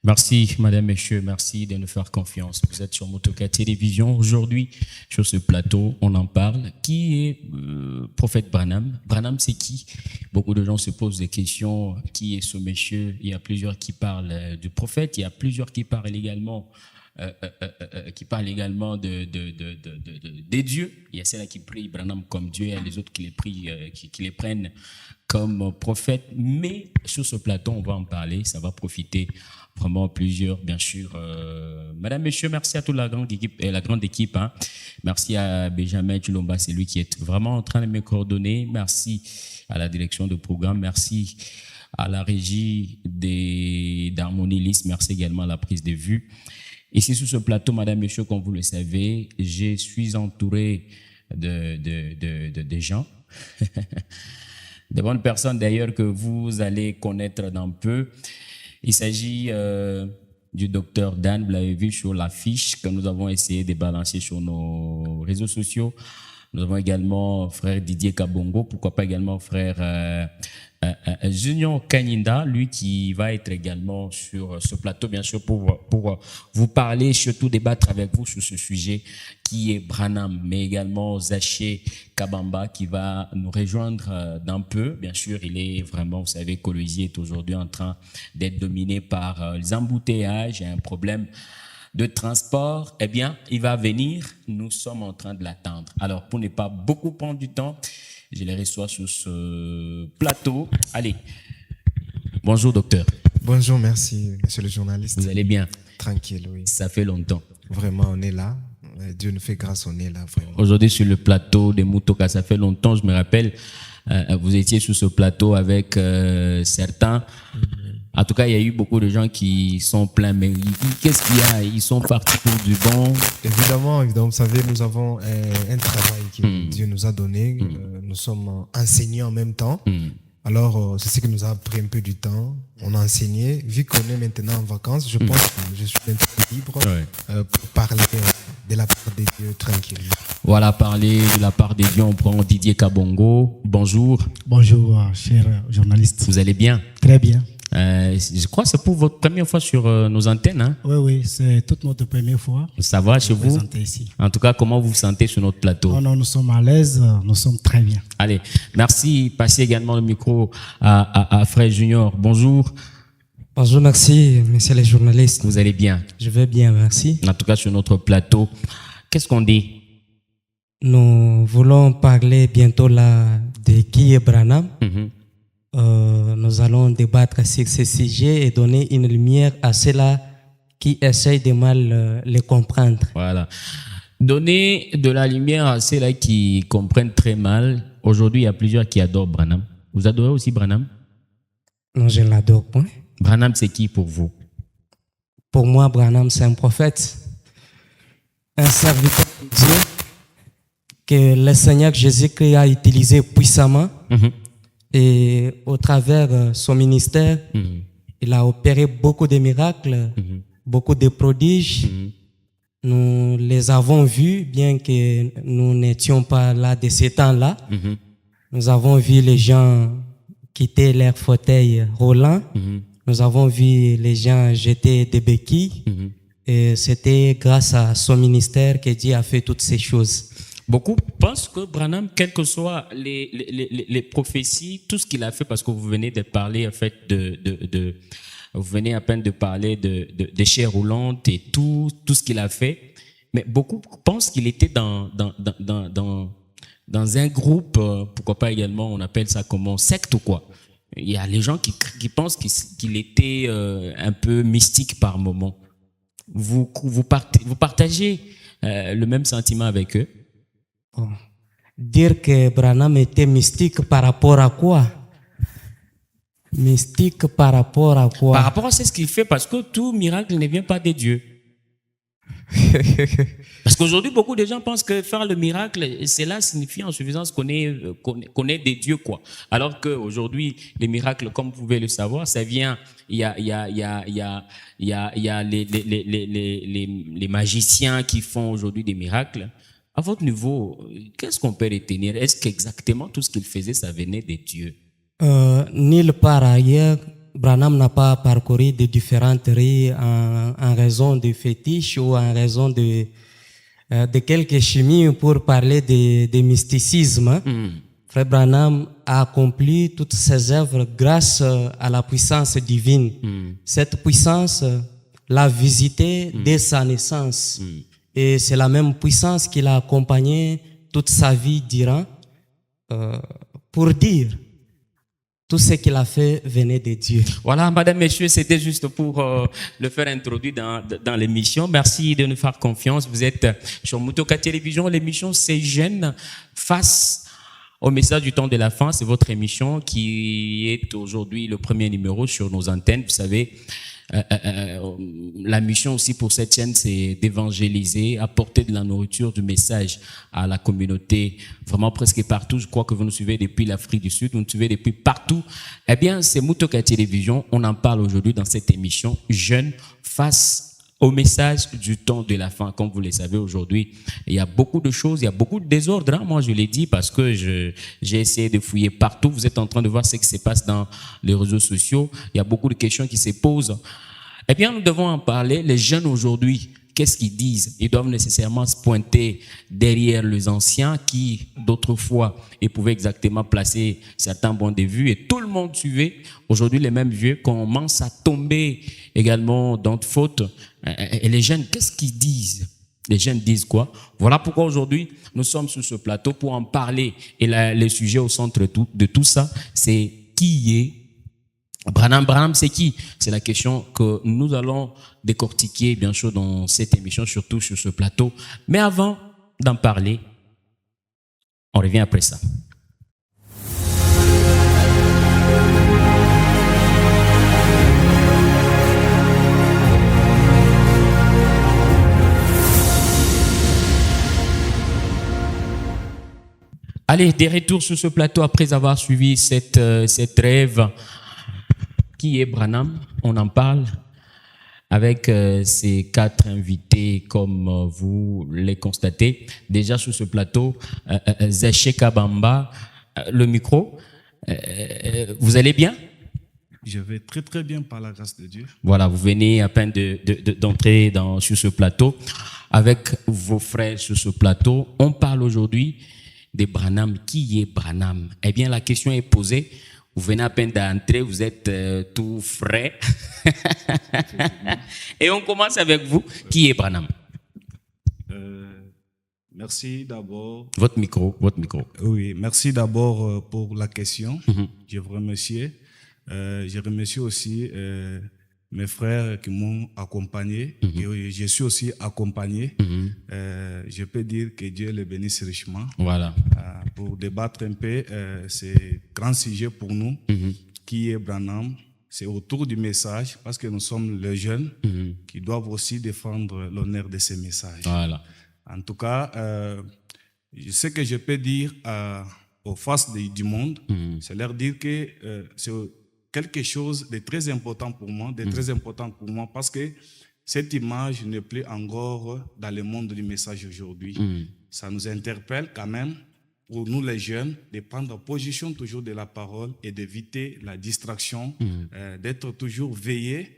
Merci, madame, messieurs, merci de nous faire confiance. Vous êtes sur Motoka Télévision. Aujourd'hui, sur ce plateau, on en parle. Qui est prophète Branham? Branham, c'est qui? Beaucoup de gens se posent des questions. Qui est ce monsieur? Il y a plusieurs qui parlent du prophète. Il y a plusieurs qui parlent également des dieux. Il y a ceux-là qui prient Branham comme Dieu, il y a les autres qui les prient, qui les prennent comme prophète. Mais sur ce plateau, on va en parler. Ça va profiter vraiment plusieurs, bien sûr. Madame, monsieur, merci à toute la grande équipe. Hein. Merci à Benjamin Tulomba, c'est lui qui est vraiment en train de me coordonner. Merci à la direction de programme. Merci à la régie d'Harmonie List. Merci également à la prise de vue. Ici, sur ce plateau, madame, monsieur, comme vous le savez, je suis entouré de gens, de bonnes personnes d'ailleurs que vous allez connaître dans peu. Il s'agit du docteur Dan, vous l'avez vu sur l'affiche que nous avons essayé de balancer sur nos réseaux sociaux. Nous avons également frère Didier Kabongo, pourquoi pas également frère Junior Kanyinda, lui qui va être également sur ce plateau, bien sûr, pour vous parler, surtout débattre avec vous sur ce sujet qui est Branham, mais également Zaché Kabamba qui va nous rejoindre d'un peu. Bien sûr, il est vraiment, vous savez, Colosie est aujourd'hui en train d'être dominé par les embouteillages, il y a un problème de transport, eh bien, il va venir, nous sommes en train de l'attendre. Alors, pour ne pas beaucoup prendre du temps, je les reçois sur ce plateau. Allez, bonjour docteur. Bonjour, merci monsieur le journaliste. Vous allez bien? Tranquille, oui. Ça fait longtemps. Vraiment, on est là. Dieu nous fait grâce, on est là, vraiment. Aujourd'hui, sur le plateau de Motoka, ça fait longtemps, je me rappelle, vous étiez sur ce plateau avec certains. En tout cas, il y a eu beaucoup de gens qui sont pleins, mais qu'est-ce qu'il y a? Ils sont partis pour du bon. Évidemment, vous savez, nous avons un travail que Dieu nous a donné. Nous sommes enseignants en même temps. Alors, c'est ce qui nous a pris un peu du temps. On a enseigné. Vu qu'on est maintenant en vacances, je pense que je suis un peu libre pour parler de la part des dieux tranquillement. Voilà, parler de la part des dieux, on prend Didier Kabongo. Bonjour. Bonjour, cher journaliste. Vous allez bien? Très bien. Je crois que c'est pour votre première fois sur nos antennes. Hein? Oui, c'est toute notre première fois. Ça va chez vous? Ici. En tout cas, comment vous vous sentez sur notre plateau? Non, nous sommes à l'aise, nous sommes très bien. Allez, merci. Passez également le micro à Frère Junior. Bonjour. Bonjour, merci, messieurs les journalistes. Vous allez bien? Je vais bien, merci. En tout cas, sur notre plateau, qu'est-ce qu'on dit? Nous voulons parler bientôt là de qui est Branham. Nous allons débattre sur ce sujet et donner une lumière à ceux-là qui essayent de mal les comprendre. Voilà. Donner de la lumière à ceux-là qui comprennent très mal. Aujourd'hui, il y a plusieurs qui adorent Branham. Vous adorez aussi Branham? Non, je ne l'adore point. Branham, c'est qui pour vous? Pour moi, Branham, c'est un prophète, un serviteur de Dieu que le Seigneur Jésus-Christ a utilisé puissamment. Et au travers son ministère, il a opéré beaucoup de miracles, beaucoup de prodiges. Nous les avons vus, bien que nous n'étions pas là de ce temps-là. Nous avons vu les gens quitter leur fauteuil roulant. Nous avons vu les gens jeter des béquilles. Et c'était grâce à son ministère que Dieu a fait toutes ces choses. Beaucoup pensent que Branham, quelles que soient les prophéties, tout ce qu'il a fait, parce que vous venez de parler en fait vous venez à peine de parler de chairs roulantes et tout ce qu'il a fait, mais beaucoup pensent qu'il était dans un groupe, pourquoi pas également, on appelle ça comment, secte ou quoi. Il y a les gens qui pensent qu'il était un peu mystique par moment. Vous partagez le même sentiment avec eux? Dire que Branham était mystique par rapport à quoi? Mystique par rapport à quoi? Par rapport à ce qu'il fait, parce que tout miracle ne vient pas de Dieu. Parce qu'aujourd'hui, beaucoup de gens pensent que faire le miracle, cela signifie en suffisance qu'on est des dieux, quoi. Alors qu'aujourd'hui, les miracles, comme vous pouvez le savoir, ça vient, il y a les magiciens qui font aujourd'hui des miracles. À votre niveau, qu'est-ce qu'on peut retenir? Est-ce qu'exactement tout ce qu'il faisait, ça venait des dieux? Nulle part ailleurs, Branham n'a pas parcouru de différentes rues en raison de fétiches ou en raison de quelques chimies pour parler de mysticisme. Frère Branham a accompli toutes ses œuvres grâce à la puissance divine. Cette puissance l'a visité dès sa naissance. Et c'est la même puissance qui l'a accompagné toute sa vie durant pour dire tout ce qu'il a fait venait de Dieu. Voilà, madame, messieurs, c'était juste pour le faire introduire dans l'émission. Merci de nous faire confiance. Vous êtes sur Mutoka Télévision. L'émission C'est Jeune face au message du temps de la fin. C'est votre émission qui est aujourd'hui le premier numéro sur nos antennes. Vous savez, la mission aussi pour cette chaîne, c'est d'évangéliser, apporter de la nourriture, du message à la communauté, vraiment presque partout. Je crois que vous nous suivez depuis l'Afrique du Sud, vous nous suivez depuis partout. Eh bien, c'est Mutoka Télévision. On en parle aujourd'hui dans cette émission Jeunes face au message du temps de la fin. Comme vous le savez aujourd'hui, il y a beaucoup de choses, il y a beaucoup de désordre. Hein. Moi, je l'ai dit parce que j'ai essayé de fouiller partout. Vous êtes en train de voir ce qui se passe dans les réseaux sociaux. Il y a beaucoup de questions qui se posent. Eh bien, nous devons en parler. Les jeunes aujourd'hui, qu'est-ce qu'ils disent? Ils doivent nécessairement se pointer derrière les anciens qui, d'autrefois, ils pouvaient exactement placer certains points de vue et tout le monde suivait. Aujourd'hui, les mêmes vieux commencent à tomber également dans de fautes. Et les jeunes, qu'est-ce qu'ils disent? Les jeunes disent quoi? Voilà pourquoi aujourd'hui, nous sommes sur ce plateau pour en parler. Et le sujet au centre de tout ça, c'est qui est Branham. Branham, c'est qui? C'est la question que nous allons décortiquer, bien sûr, dans cette émission, surtout sur ce plateau. Mais avant d'en parler, on revient après ça. Allez, des retours sur ce plateau après avoir suivi cette rêve. Qui est Branham? On en parle avec ces 4 invités, comme vous les constatez. Déjà sur ce plateau, Zéché Kabamba, le micro. Vous allez bien? Je vais très très bien par la grâce de Dieu. Voilà, vous venez à peine d'entrer sur ce plateau avec vos frères sur ce plateau. On parle aujourd'hui de Branham. Qui est Branham? Eh bien, la question est posée. Vous venez à peine d'entrer, vous êtes tout frais. Et on commence avec vous. Qui est Branham? Merci d'abord. Votre micro. Oui, merci d'abord pour la question. Je vous remercie. Je remercie aussi mes frères qui m'ont accompagné. Et je suis aussi accompagné. Je peux dire que Dieu les bénisse richement. Voilà. Pour débattre un peu, c'est un grand sujet pour nous. Qui est Branham? C'est autour du message, parce que nous sommes les jeunes qui doivent aussi défendre l'honneur de ces messages. Voilà. En tout cas, ce que je peux dire aux faces du monde, c'est leur dire que c'est quelque chose de très important pour moi, parce que cette image n'est plus encore dans le monde du message aujourd'hui. Ça nous interpelle quand même, pour nous les jeunes, de prendre position toujours de la parole et d'éviter la distraction, d'être toujours veillé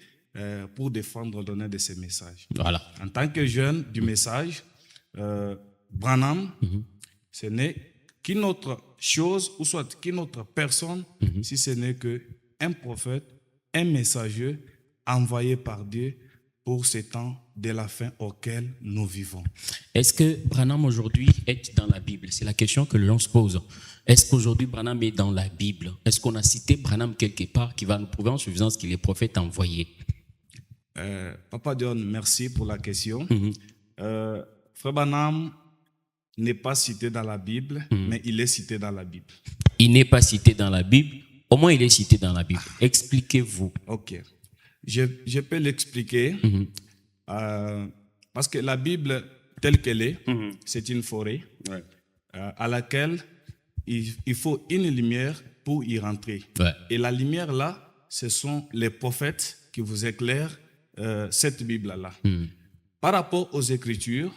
pour défendre l'honneur de ces messages. Voilà. En tant que jeune du message, Branham, ce n'est qu'une autre chose, ou soit qu'une autre personne, si ce n'est qu'un prophète, un messager envoyé par Dieu pour ces temps de la fin auquel nous vivons. Est-ce que Branham aujourd'hui est dans la Bible? C'est la question que l'on se pose. Est-ce qu'aujourd'hui Branham est dans la Bible? Est-ce qu'on a cité Branham quelque part qui va nous prouver en suffisance qu'il est prophète envoyé? Papa John, merci pour la question. Frère Branham n'est pas cité dans la Bible, mais il est cité dans la Bible. Il n'est pas cité dans la Bible. Au moins, il est cité dans la Bible. Expliquez-vous. Ok. Je peux l'expliquer parce que la Bible, telle qu'elle est, c'est une forêt à laquelle il faut une lumière pour y rentrer. Ouais. Et la lumière là, ce sont les prophètes qui vous éclairent cette Bible-là. Par rapport aux Écritures,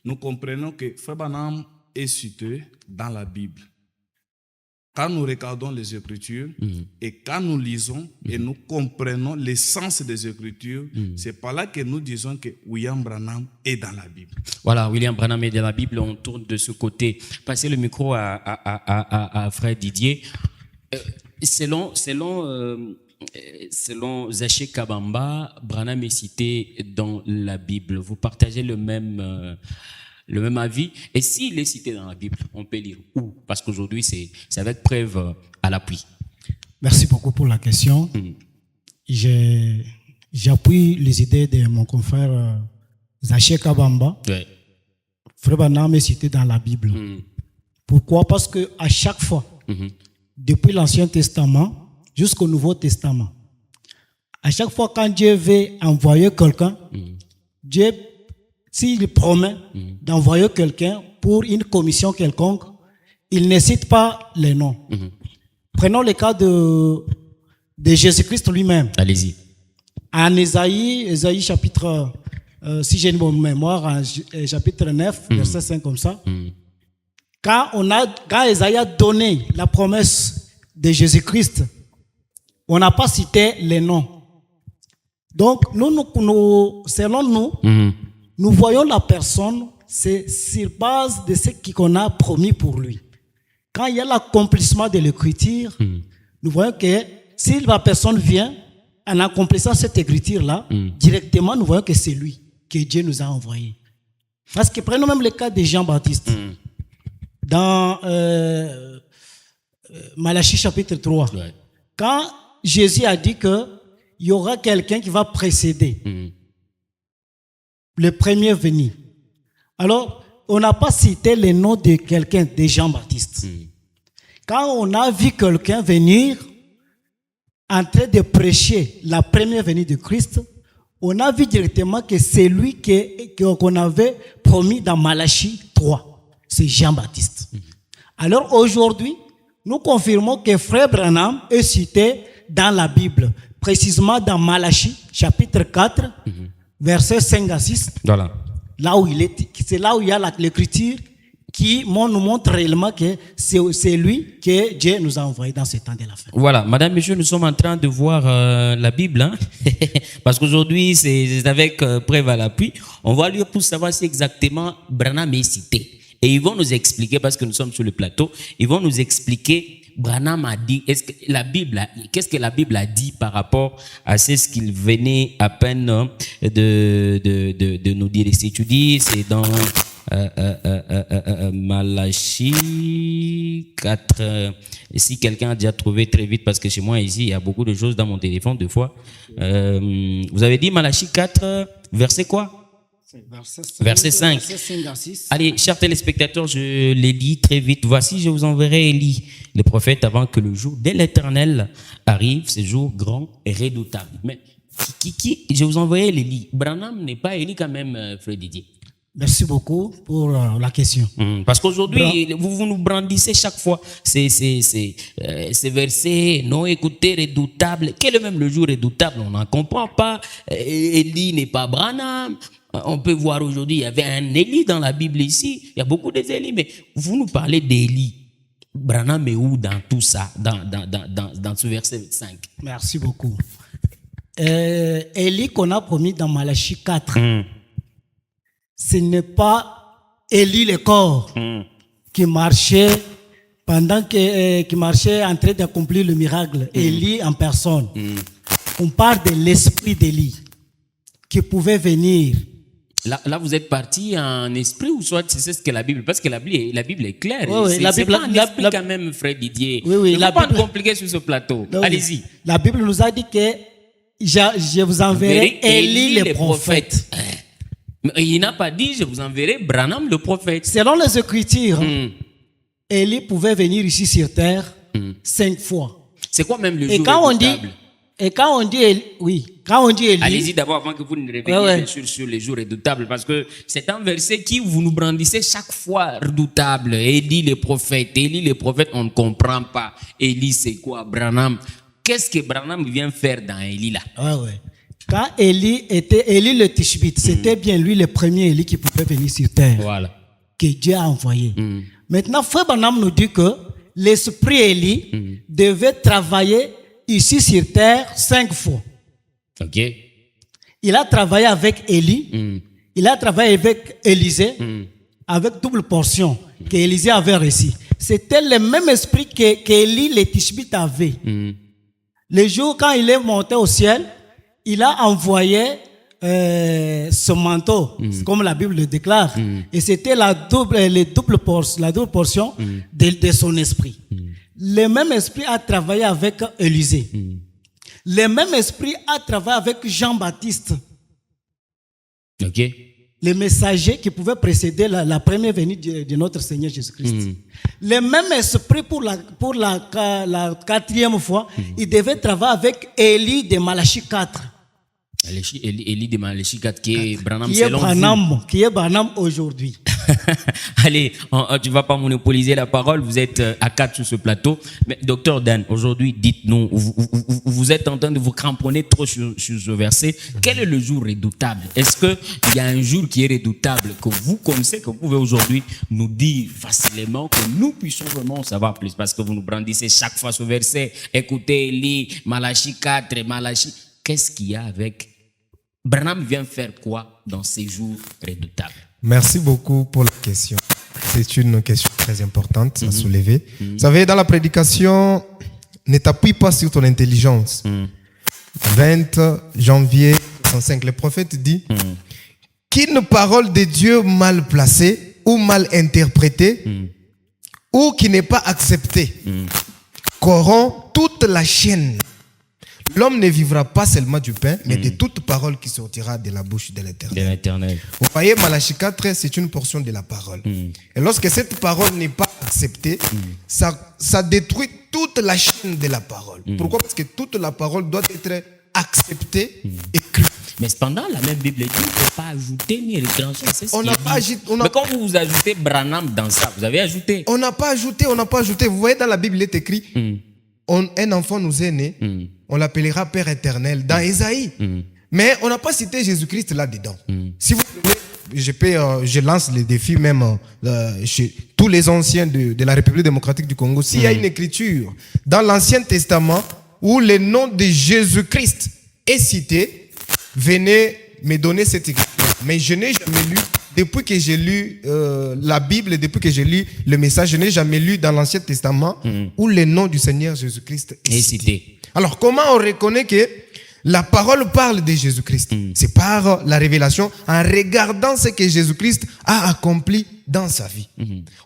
nous comprenons que Frère Branham est cité dans la Bible. quand nous regardons les Écritures et quand nous lisons et nous comprenons l'essence des Écritures, c'est par là que nous disons que William Branham est dans la Bible. Voilà, William Branham est dans la Bible. On tourne de ce côté. Passez le micro à frère Didier. Selon Zaché Kabamba, Branham est cité dans la Bible. Vous partagez le même avis. Et s'il est cité dans la Bible, on peut lire où? Parce qu'aujourd'hui, c'est avec preuve à l'appui. Merci beaucoup pour la question. J'appuie les idées de mon confrère Zaché Kabamba. Ouais. Frère Branham est cité dans la Bible. Pourquoi? Parce que à chaque fois, depuis l'Ancien Testament jusqu'au Nouveau Testament, à chaque fois quand Dieu veut envoyer quelqu'un, Dieu, s'il promet d'envoyer quelqu'un pour une commission quelconque, il ne cite pas les noms. Prenons le cas de Jésus-Christ lui-même. Allez-y. En Ésaïe chapitre, si j'ai une bonne mémoire, en chapitre 9, verset 5 comme ça, quand Ésaïe a donné la promesse de Jésus-Christ, on n'a pas cité les noms. Donc, selon nous, nous voyons la personne, c'est sur base de ce qu'on a promis pour lui. Quand il y a l'accomplissement de l'écriture, nous voyons que si la personne vient en accomplissant cette écriture-là, directement, nous voyons que c'est lui que Dieu nous a envoyé. Parce que prenons même le cas de Jean-Baptiste. Dans Malachie chapitre 3, quand Jésus a dit qu'il y aura quelqu'un qui va précéder le premier venu. Alors, on n'a pas cité le nom de quelqu'un, de Jean-Baptiste. Quand on a vu quelqu'un venir en train de prêcher la première venue de Christ, on a vu directement que c'est lui qu'on avait promis dans Malachie 3. C'est Jean-Baptiste. Alors aujourd'hui, nous confirmons que Frère Branham est cité dans la Bible, précisément dans Malachie, chapitre 4, versets 5 à 6. Voilà. Là où c'est là où il y a l'écriture qui nous montre réellement que c'est lui que Dieu nous a envoyé dans ce temps de la fin. Voilà, madame, monsieur, nous sommes en train de voir la Bible, hein? Parce qu'aujourd'hui, c'est avec preuve à l'appui. On va lire pour savoir si exactement Branham est cité. Et ils vont nous expliquer, parce que nous sommes sur le plateau, ils vont nous expliquer, Branham a dit, qu'est-ce que la Bible a dit par rapport à ce qu'il venait à peine de nous dire. Si tu dis, c'est dans Malachie 4. Si quelqu'un a déjà trouvé très vite, parce que chez moi ici, il y a beaucoup de choses dans mon téléphone, deux fois. Vous avez dit Malachie 4, verset quoi? Verset 5. Allez, chers téléspectateurs, je l'ai dit très vite. Voici, je vous enverrai Élie, le prophète, avant que le jour de l'Éternel arrive, ce jour grand et redoutable. Mais je vous enverrai Élie. Branham n'est pas Élie quand même, frère Didier. Merci beaucoup pour la question. Parce qu'aujourd'hui, vous nous brandissez chaque fois ces versets, non, écoutez, redoutable. Quel est même le jour redoutable? On n'en comprend pas. Élie n'est pas Branham. On peut voir aujourd'hui, il y avait un Élie dans la Bible ici. Il y a beaucoup d'Élie, mais vous nous parlez d'Élie. Branham est où dans tout ça, dans ce verset 5? Merci beaucoup. Élie qu'on a promis dans Malachie 4, ce n'est pas Élie le corps qui marchait qui marchait en train d'accomplir le miracle. Élie en personne. On parle de l'esprit d'Élie qui pouvait venir. Là, vous êtes parti en esprit ou soit c'est ce que la Bible, parce que la Bible est claire. Oui, c'est pas en esprit quand même, frère Didier. Oui, ne faut pas compliquer sur ce plateau. Non, allez-y. La Bible nous a dit que je vous enverrai Élie le prophète. Mais il n'a pas dit je vous enverrai Branham le prophète. Selon les Écritures, Élie pouvait venir ici sur terre 5 fois. C'est quoi même le jour redoutable? Et quand on dit Élie, allez-y d'abord avant que vous ne reveniez sur les jours redoutables, parce que c'est un verset qui vous nous brandissez chaque fois redoutable. Élie le prophète, on ne comprend pas. Élie c'est quoi? Branham. Qu'est-ce que Branham vient faire dans Élie là? Quand Élie le Tishbite, c'était bien lui le premier Élie qui pouvait venir sur terre. Voilà. Que Dieu a envoyé. Maintenant, frère Branham nous dit que l'esprit Élie devait travailler ici sur terre 5 fois. Ok. Il a travaillé avec Élie, il a travaillé avec Élisée, avec double portion que Élisée avait reçu. C'était le même esprit qu'Élie, le Tishbite avait. Le jour quand il est monté au ciel, il a envoyé ce manteau, comme la Bible le déclare. Et c'était la double portion de son esprit. Le même esprit a travaillé avec Élisée. Le même esprit a travaillé avec Jean-Baptiste. Ok. Le messager qui pouvait précéder la première venue de notre Seigneur Jésus-Christ. Le même esprit pour la quatrième fois, il devait travailler avec Élie de Malachie 4. Élie de Malachie 4 qui est Branham selon vous. Qui est Branham aujourd'hui. Allez, tu ne vas pas monopoliser la parole, vous êtes à 4 sur ce plateau. Mais docteur Dan, aujourd'hui, dites-nous, vous êtes en train de vous cramponner trop sur ce verset. Quel est le jour redoutable? Est-ce qu'il y a un jour qui est redoutable, que vous connaissez, que vous pouvez aujourd'hui nous dire facilement, que nous puissions vraiment en savoir plus? Parce que vous nous brandissez chaque fois ce verset. Écoutez, Élie, Malachie 4, Malachie. Qu'est-ce qu'il y a avec Branham vient faire quoi dans ces jours redoutables? Merci beaucoup pour la question. C'est une question très importante à soulever. Vous savez, dans la prédication, ne t'appuie pas sur ton intelligence. 20 janvier 1905, le prophète dit qu'une parole de Dieu mal placée ou mal interprétée ou qui n'est pas acceptée corrompt toute la chaîne. L'homme ne vivra pas seulement du pain, mais de toute parole qui sortira de la bouche de l'Éternel. Vous voyez, Malachie 4, c'est une portion de la parole. Et lorsque cette parole n'est pas acceptée, ça détruit toute la chaîne de la parole. Pourquoi? Parce que toute la parole doit être acceptée et crue. Mais cependant, la même Bible dit qu'il ne faut pas ajouter ni retrancher. C'est ce On qu'il n'a pas dit. ajouté. Mais quand vous ajoutez Branham dans ça, vous avez ajouté. On n'a pas ajouté, on n'a pas ajouté. Vous voyez, dans la Bible, il est écrit un enfant nous est né, on l'appellera Père éternel dans Ésaïe. Mais on n'a pas cité Jésus-Christ là-dedans. Si vous voulez, je lance le défi même chez tous les anciens de la République démocratique du Congo. S'il y a une écriture dans l'Ancien Testament où le nom de Jésus-Christ est cité, venez me donner cette écriture. Mais je n'ai jamais lu, depuis que j'ai lu la Bible, depuis que j'ai lu le message, je n'ai jamais lu dans l'Ancien Testament où le nom du Seigneur Jésus-Christ est cité. Alors, comment on reconnaît que la parole parle de Jésus-Christ? C'est par la révélation, en regardant ce que Jésus-Christ a accompli dans sa vie.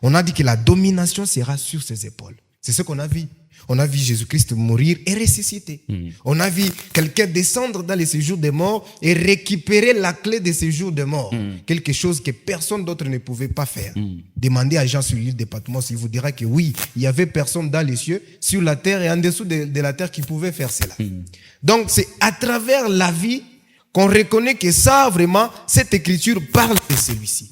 On a dit que la domination sera sur ses épaules. C'est ce qu'on a vu. On a vu Jésus-Christ mourir et ressusciter. On a vu quelqu'un descendre dans les séjours des morts et récupérer la clé des séjours des morts. Quelque chose que personne d'autre ne pouvait pas faire. Demandez à Jean sur l'île de Patmos, il vous dira que oui, il y avait personne dans les cieux, sur la terre et en dessous de la terre qui pouvait faire cela. Donc c'est à travers la vie qu'on reconnaît que ça, vraiment, cette écriture parle de celui-ci.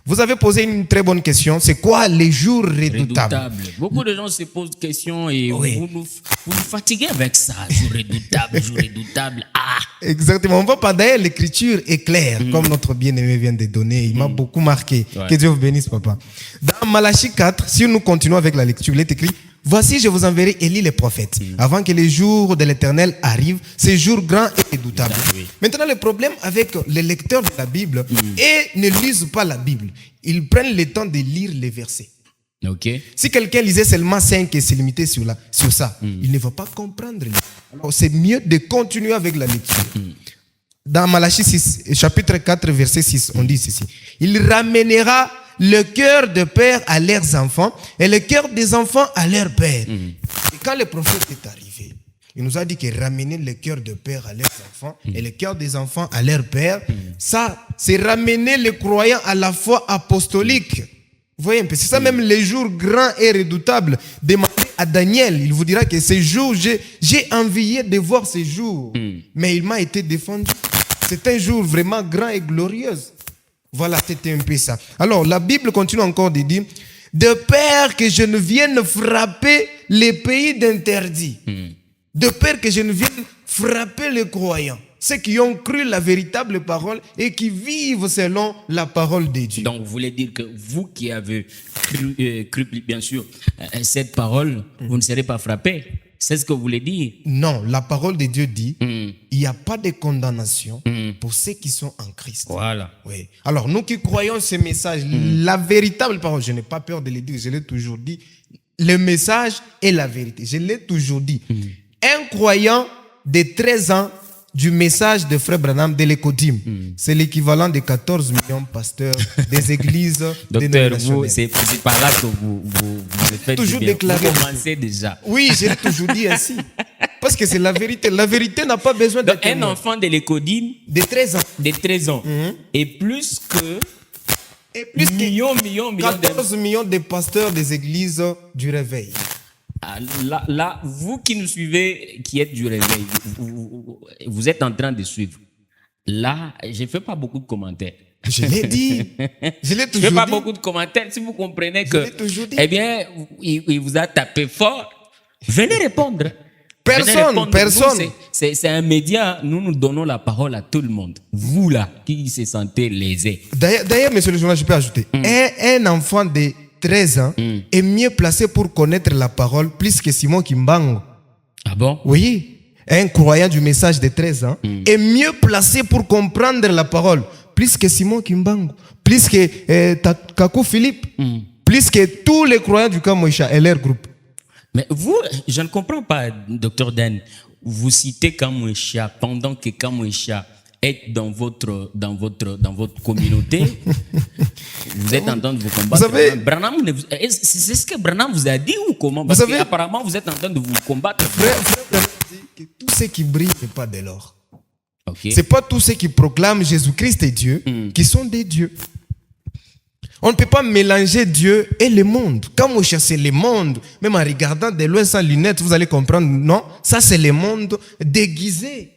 Vous avez posé une très bonne question. C'est quoi les jours redoutables? Beaucoup de gens se posent des questions et vous nous fatiguez avec ça. Jour redoutable. Ah. Exactement. On va pas d'ailleurs, l'écriture est claire, comme notre bien-aimé vient de donner. Il m'a beaucoup marqué. Que Dieu vous bénisse, papa. Dans Malachie 4, si nous continuons avec la lecture, il est écrit: voici, je vous enverrai Élie le prophète, avant que les jours de l'Éternel arrivent, ces jours grands et redoutables. Maintenant, le problème avec les lecteurs de la Bible, et ne lisent pas la Bible, ils prennent le temps de lire les versets. Si quelqu'un lisait seulement 5 et s'est limité sur ça, il ne va pas comprendre. Alors, c'est mieux de continuer avec la lecture. Dans Malachie 6, chapitre 4, verset 6, on dit ceci: il ramènera le cœur de père à leurs enfants et le cœur des enfants à leur père. Et quand le prophète est arrivé, il nous a dit qu'il ramenait le cœur de père à leurs enfants et le cœur des enfants à leur père. Ça, c'est ramener les croyants à la foi apostolique. Vous voyez un peu, c'est ça même les jours grands et redoutables. Demandez à Daniel, il vous dira que ces jours, j'ai envie de voir ces jours, mais il m'a été défendu. C'est un jour vraiment grand et glorieux. Voilà, c'était un peu ça. Alors, la Bible continue encore de dire: de peur que je ne vienne frapper les pays d'interdit. De peur que je ne vienne frapper les croyants. ceux qui ont cru la véritable parole et qui vivent selon la parole de Dieu. Donc, vous voulez dire que vous qui avez cru bien sûr, cette parole, vous ne serez pas frappés. C'est ce que vous voulez dire? Non, la parole de Dieu dit, il n'y a pas de condamnation pour ceux qui sont en Christ. Voilà. Oui. Alors, nous qui croyons ce message, la véritable parole, je n'ai pas peur de le dire, je l'ai toujours dit, le message est la vérité. Je l'ai toujours dit. Un croyant de 13 ans du message de Frère Branham de l'Ecodim, c'est l'équivalent de 14 millions de pasteurs des églises Docteur, c'est par là que vous faites toujours bien. déclaré. Vous commencez déjà. Oui, je l'ai toujours dit ainsi. Parce que c'est la vérité. La vérité n'a pas besoin Donc, d'être... un enfant de l'Ecodim de 13 ans. de 13 ans et plus que millions 14 millions de pasteurs des églises du réveil. Là, vous qui nous suivez, qui êtes du réveil, vous êtes en train de suivre. Là, je ne fais pas beaucoup de commentaires. Je l'ai dit. Je l'ai toujours dit. Je ne fais pas beaucoup de commentaires. Si vous comprenez que, eh bien, il vous a tapé fort, venez répondre. Personne. C'est un média. Nous donnons la parole à tout le monde. Vous là, qui se sentez lésés. D'ailleurs, monsieur le journaliste, je peux ajouter. Un enfant de 13 ans est mieux placé pour connaître la parole plus que Simon Kimbangu. Ah bon? Oui. Un croyant du message de 13 ans est mieux placé pour comprendre la parole plus que Simon Kimbangu, plus que Kakou Philippe, plus que tous les croyants du Kamoisha et leur groupe. Mais vous, je ne comprends pas, Dr. Dan. Vous citez Kamoisha pendant que Kamoisha est dans votre communauté. Vous êtes en train de vous combattre. Vous savez, c'est ce que Branham vous a dit ou comment? Parce que apparemment, vous êtes en train de vous combattre. Frère dit que tout ce qui brille n'est pas de l'or. Okay. Ce n'est pas tous ceux qui proclament Jésus-Christ est Dieu qui sont des dieux. On ne peut pas mélanger Dieu et le monde. Quand vous chassez le monde, même en regardant de loin sans lunettes, vous allez comprendre, non, ça c'est le monde déguisé.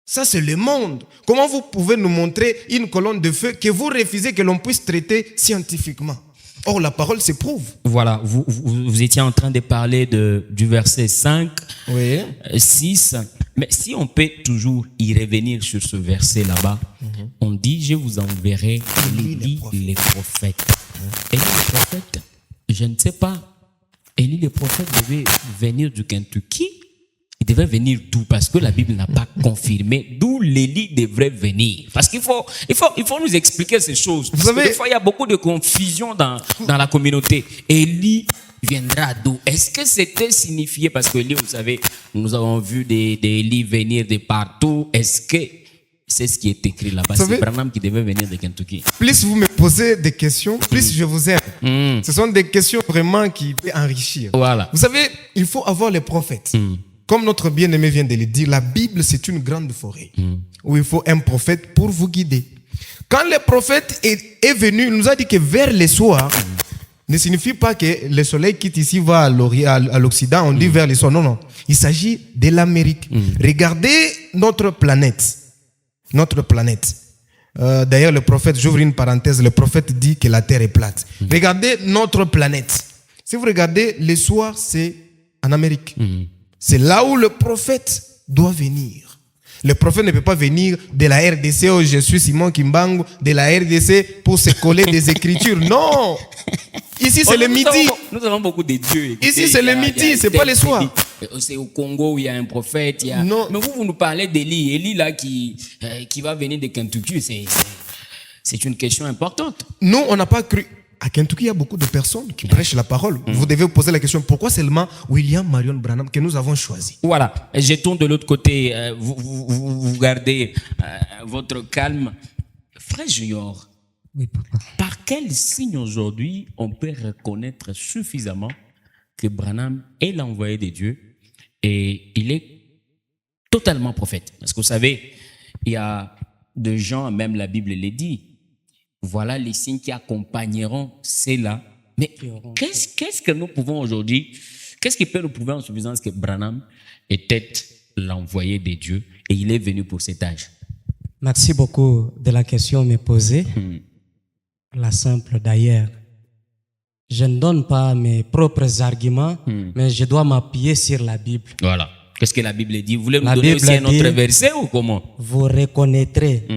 Ça c'est le monde. Comment vous pouvez nous montrer une colonne de feu que vous refusez que l'on puisse traiter scientifiquement? Or, la parole s'éprouve. Voilà, vous étiez en train de parler du verset 5, 6. Mais si on peut toujours y revenir sur ce verset là-bas, on dit, je vous enverrai les prophètes. Élie le prophète, je ne sais pas, Élie le prophète devait venir du Kentucky. Il devait venir d'où? Parce que la Bible n'a pas confirmé d'où l'Élie devrait venir. Parce qu'il faut nous expliquer ces choses. Parce que des fois, il y a beaucoup de confusion dans la communauté. Élie viendra d'où? Est-ce que c'était signifié? Parce que Élie, vous savez, nous avons vu des Élie venir de partout. Est-ce que c'est ce qui est écrit là-bas? C'est Branham qui devait venir de Kentucky. Plus vous me posez des questions, plus je vous aime. Ce sont des questions vraiment qui peuvent enrichir. Voilà. Vous savez, il faut avoir les prophètes. Comme notre bien-aimé vient de le dire, la Bible, c'est une grande forêt où il faut un prophète pour vous guider. Quand le prophète est venu, il nous a dit que vers le soir, ne signifie pas que le soleil quitte ici, va à l'Occident, on dit vers le soir. Non, non. Il s'agit de l'Amérique. Regardez notre planète. Notre planète. D'ailleurs, le prophète, j'ouvre une parenthèse, le prophète dit que la Terre est plate. Regardez notre planète. Si vous regardez, le soir, c'est en Amérique. C'est là où le prophète doit venir. Le prophète ne peut pas venir de la RDC où je suis Simon Kimbangu, de la RDC pour se coller des écritures. Non! Ici, c'est le midi. Nous avons beaucoup de dieux. Écoutez, ici, c'est le midi, c'est pas le soir. C'est au Congo où il y a un prophète. Non. Mais vous nous parlez d'Élie. Élie, là, qui va venir de Kentucky, c'est une question importante. Nous, on n'a pas cru. À Kentucky, il y a beaucoup de personnes qui prêchent la parole. Vous devez vous poser la question, pourquoi seulement William Marion Branham que nous avons choisi? Voilà, je tourne de l'autre côté. Vous gardez votre calme. Frère Junior, par quel signe aujourd'hui on peut reconnaître suffisamment que Branham est l'envoyé de Dieu et il est totalement prophète? Parce que vous savez, il y a des gens, même la Bible le dit, voilà les signes qui accompagneront ceux-là. Mais qu'est-ce que nous pouvons aujourd'hui, qu'est-ce qui peut nous prouver en suffisance que Branham était l'envoyé de Dieu et il est venu pour cet âge? Merci beaucoup de la question me posée. La simple d'ailleurs. Je ne donne pas mes propres arguments, mais je dois m'appuyer sur la Bible. Voilà. Qu'est-ce que la Bible dit? Vous voulez nous La donner Bible aussi un autre dit- verset ou comment? Vous reconnaîtrez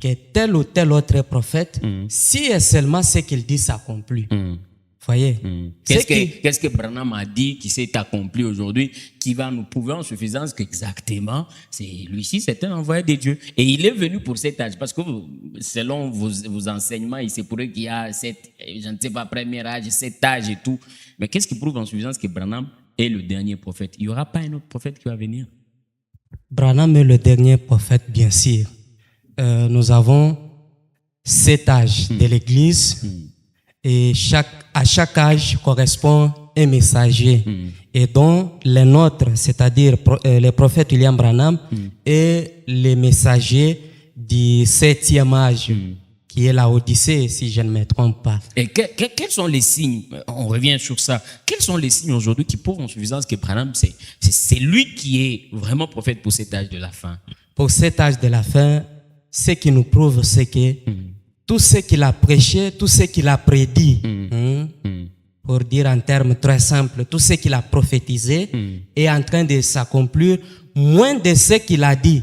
que tel ou tel autre prophète, si et seulement ce qu'il dit s'accomplit. Voyez. Qu'est-ce que Branham a dit qui s'est accompli aujourd'hui, qui va nous prouver en suffisance qu'exactement, c'est lui-ci, c'est un envoyé de Dieu. Et il est venu pour cet âge. Parce que selon vos enseignements, il se pourrait qu'il y a je ne sais pas, premier âge, cet âge et tout. Mais qu'est-ce qui prouve en suffisance que Branham est le dernier prophète? Il n'y aura pas un autre prophète qui va venir. Branham est le dernier prophète, bien sûr. Nous avons 7 âges de l'Église et à chaque âge correspond un messager. Et dont les nôtres, c'est-à-dire le prophète William Branham, est le messager du 7e âge, qui est la Odyssée, si je ne me trompe pas. Et quels sont les signes? On revient sur ça. Quels sont les signes aujourd'hui qui prouvent en suffisance que Branham, c'est lui qui est vraiment prophète pour cet âge de la fin? Pour cet âge de la fin, ce qui nous prouve, c'est que tout ce qu'il a prêché, tout ce qu'il a prédit, pour dire en termes très simples, tout ce qu'il a prophétisé est en train de s'accomplir. Moins de ce qu'il a dit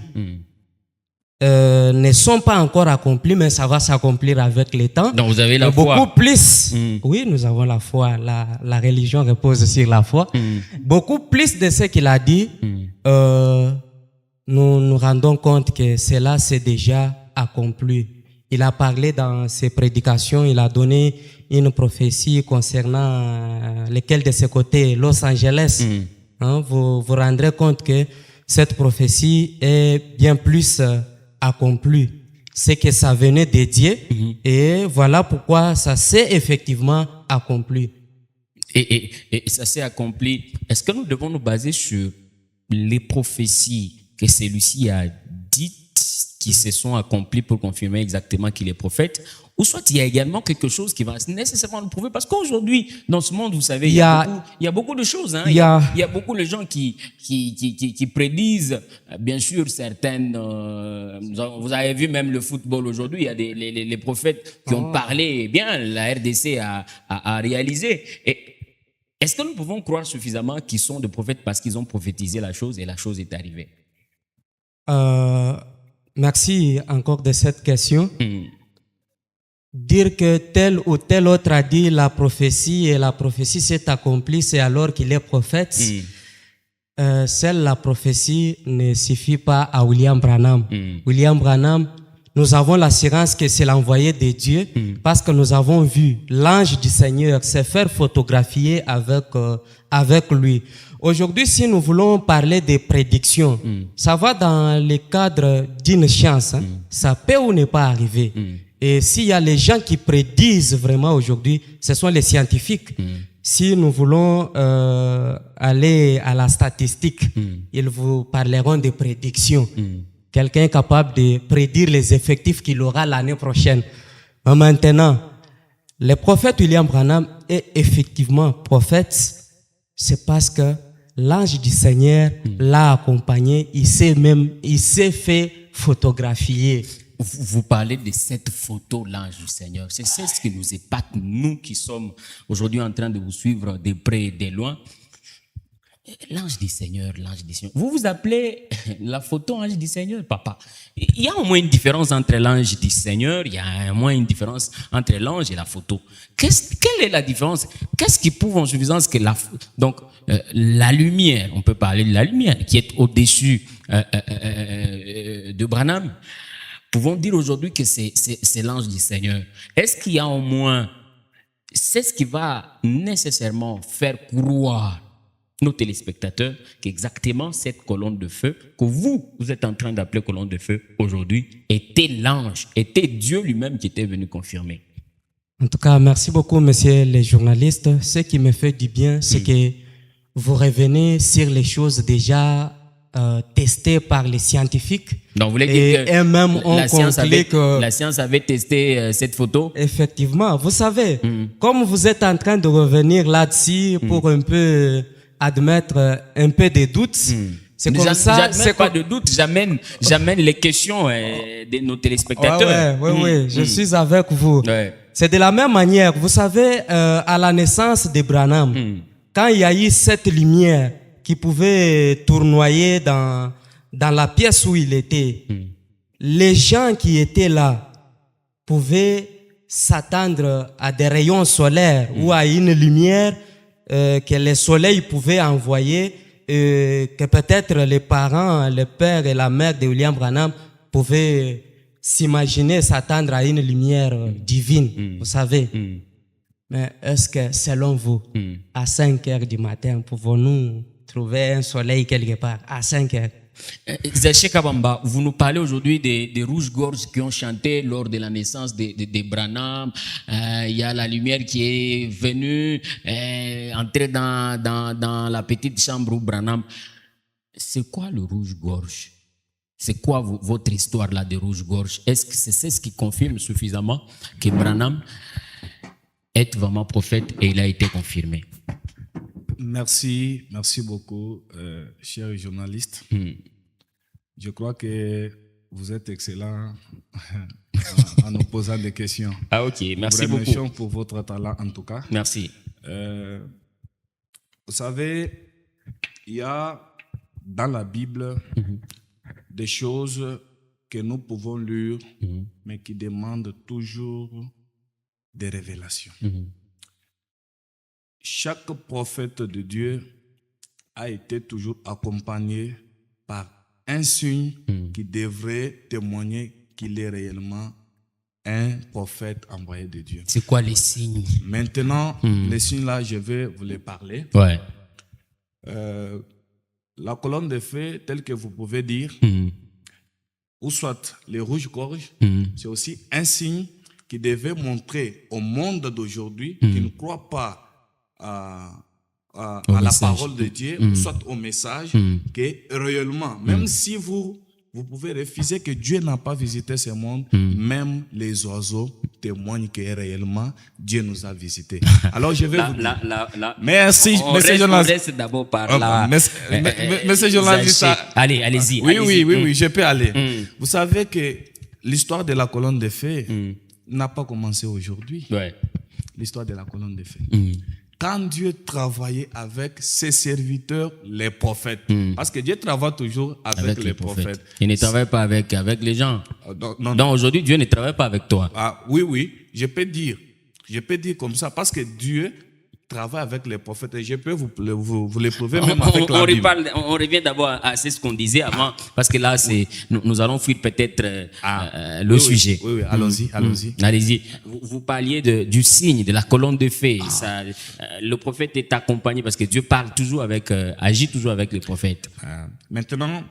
ne sont pas encore accomplis, mais ça va s'accomplir avec le temps. Donc vous avez la foi. Beaucoup plus. Oui, nous avons la foi. La religion repose sur la foi. Beaucoup plus de ce qu'il a dit, nous nous rendons compte que cela s'est déjà accompli. Il a parlé dans ses prédications, il a donné une prophétie concernant lesquels de ses côtés, Los Angeles. Vous vous rendrez compte que cette prophétie est bien plus accomplie. C'est que ça venait de Dieu et voilà pourquoi ça s'est effectivement accompli. Et ça s'est accompli. Est-ce que nous devons nous baser sur les prophéties que celui-ci a dites qui se sont accomplies pour confirmer exactement qu'il est prophète, ou soit il y a également quelque chose qui va nécessairement le prouver? Parce qu'aujourd'hui, dans ce monde, vous savez, il y a beaucoup de choses. Il y a beaucoup de gens qui prédisent, bien sûr, certaines... vous avez vu même le football aujourd'hui, il y a les prophètes qui ont parlé, eh bien, la RDC a réalisé. Et est-ce que nous pouvons croire suffisamment qu'ils sont des prophètes parce qu'ils ont prophétisé la chose et la chose est arrivée? Merci encore de cette question. Dire que tel ou tel autre a dit la prophétie et la prophétie s'est accomplie, c'est alors qu'il est prophète. Seule la prophétie ne suffit pas à William Branham. William Branham, nous avons l'assurance que c'est l'envoyé de Dieu parce que nous avons vu l'ange du Seigneur se faire photographier avec lui. Aujourd'hui, si nous voulons parler des prédictions, ça va dans le cadre d'une chance. Ça peut ou ne pas arriver. Et s'il y a les gens qui prédisent vraiment aujourd'hui, ce sont les scientifiques. Si nous voulons aller à la statistique, ils vous parleront de prédictions. Quelqu'un est capable de prédire les effectifs qu'il aura l'année prochaine. Mais maintenant, le prophète William Branham est effectivement prophète, c'est parce que l'ange du Seigneur l'a accompagné, il s'est fait photographier. Vous parlez de cette photo, l'ange du Seigneur. C'est ce qui nous épate, nous qui sommes aujourd'hui en train de vous suivre de près et de loin. L'ange du Seigneur, l'ange du Seigneur. Vous vous appelez la photo ange du Seigneur, papa. Il y a au moins une différence entre l'ange du Seigneur, il y a au moins une différence entre l'ange et la photo. Quelle est la différence? Qu'est-ce qui prouve en suffisance que la lumière, on peut parler de la lumière qui est au-dessus de Branham, pouvons dire aujourd'hui que c'est l'ange du Seigneur. Est-ce qu'il y a au moins, c'est ce qui va nécessairement faire croire nos téléspectateurs qu'exactement cette colonne de feu que vous êtes en train d'appeler colonne de feu aujourd'hui était l'ange, était Dieu lui-même qui était venu confirmer? En tout cas, merci beaucoup, messieurs les journalistes. Ce qui me fait du bien, c'est que vous revenez sur les choses déjà testées par les scientifiques. Donc, vous voulez dire que eux-mêmes ont conclu que la science avait testé cette photo? Effectivement, vous savez, comme vous êtes en train de revenir là-dessus pour un peu admettre un peu de doutes, c'est comme ça. C'est pas de doute, j'amène les questions de nos téléspectateurs. Oui, je suis avec vous. Ouais. C'est de la même manière, vous savez, à la naissance de Branham, quand il y a eu cette lumière qui pouvait tournoyer dans la pièce où il était. Les gens qui étaient là pouvaient s'attendre à des rayons solaires ou à une lumière que le soleil pouvait envoyer, que peut-être les parents, le père et la mère de William Branham pouvaient s'imaginer s'attendre à une lumière divine, vous savez. Mais est-ce que, selon vous, à 5 heures du matin, pouvons-nous trouver un soleil quelque part à 5 heures? Zéché Kabamba, vous nous parlez aujourd'hui des rouges-gorges qui ont chanté lors de la naissance de Branham. Il y a la lumière qui est venue entrer dans la petite chambre où Branham. C'est quoi le rouge-gorge? C'est quoi votre histoire là de rouge-gorge? Est-ce que c'est ce qui confirme suffisamment que Branham est vraiment prophète et il a été confirmé? Merci beaucoup, chers journalistes. Je crois que vous êtes excellent en nous posant des questions. Ah ok, merci Nous beaucoup. remercions pour votre talent en tout cas. Merci. Vous savez, il y a dans la Bible des choses que nous pouvons lire, mais qui demandent toujours des révélations. Chaque prophète de Dieu a été toujours accompagné par un signe qui devrait témoigner qu'il est réellement un prophète envoyé de Dieu. C'est quoi les signes? Maintenant, les signes-là, je vais vous les parler. Ouais. La colonne de feu, telle que vous pouvez dire, ou soit les rouges-gorges, c'est aussi un signe qui devait montrer au monde d'aujourd'hui qui ne croit pas à la parole de Dieu, soit au message, que réellement, même si vous pouvez refuser que Dieu n'a pas visité ce monde, même les oiseaux témoignent que réellement Dieu nous a visités. Alors je vais vous dire. Merci, monsieur journaliste. On reste d'abord par là. Monsieur journaliste. Allez-y. Oui, je peux aller. Vous savez que l'histoire de la colonne de feu n'a pas commencé aujourd'hui. Ouais. L'histoire de la colonne de feu. Quand Dieu travaillait avec ses serviteurs, les prophètes, parce que Dieu travaille toujours avec les prophètes. Il ne travaille pas avec les gens. Non. Donc aujourd'hui, Dieu ne travaille pas avec toi. Ah, oui, je peux dire comme ça, parce que Dieu travaille avec les prophètes et je peux vous les prouver même avec la Bible. On revient d'abord à ce qu'on disait avant, parce que là, nous allons fuir peut-être le sujet. Oui, allons-y. Allez-y. Vous parliez du signe, de la colonne de feu. Le prophète est accompagné parce que Dieu parle toujours agit toujours avec les prophètes. Maintenant,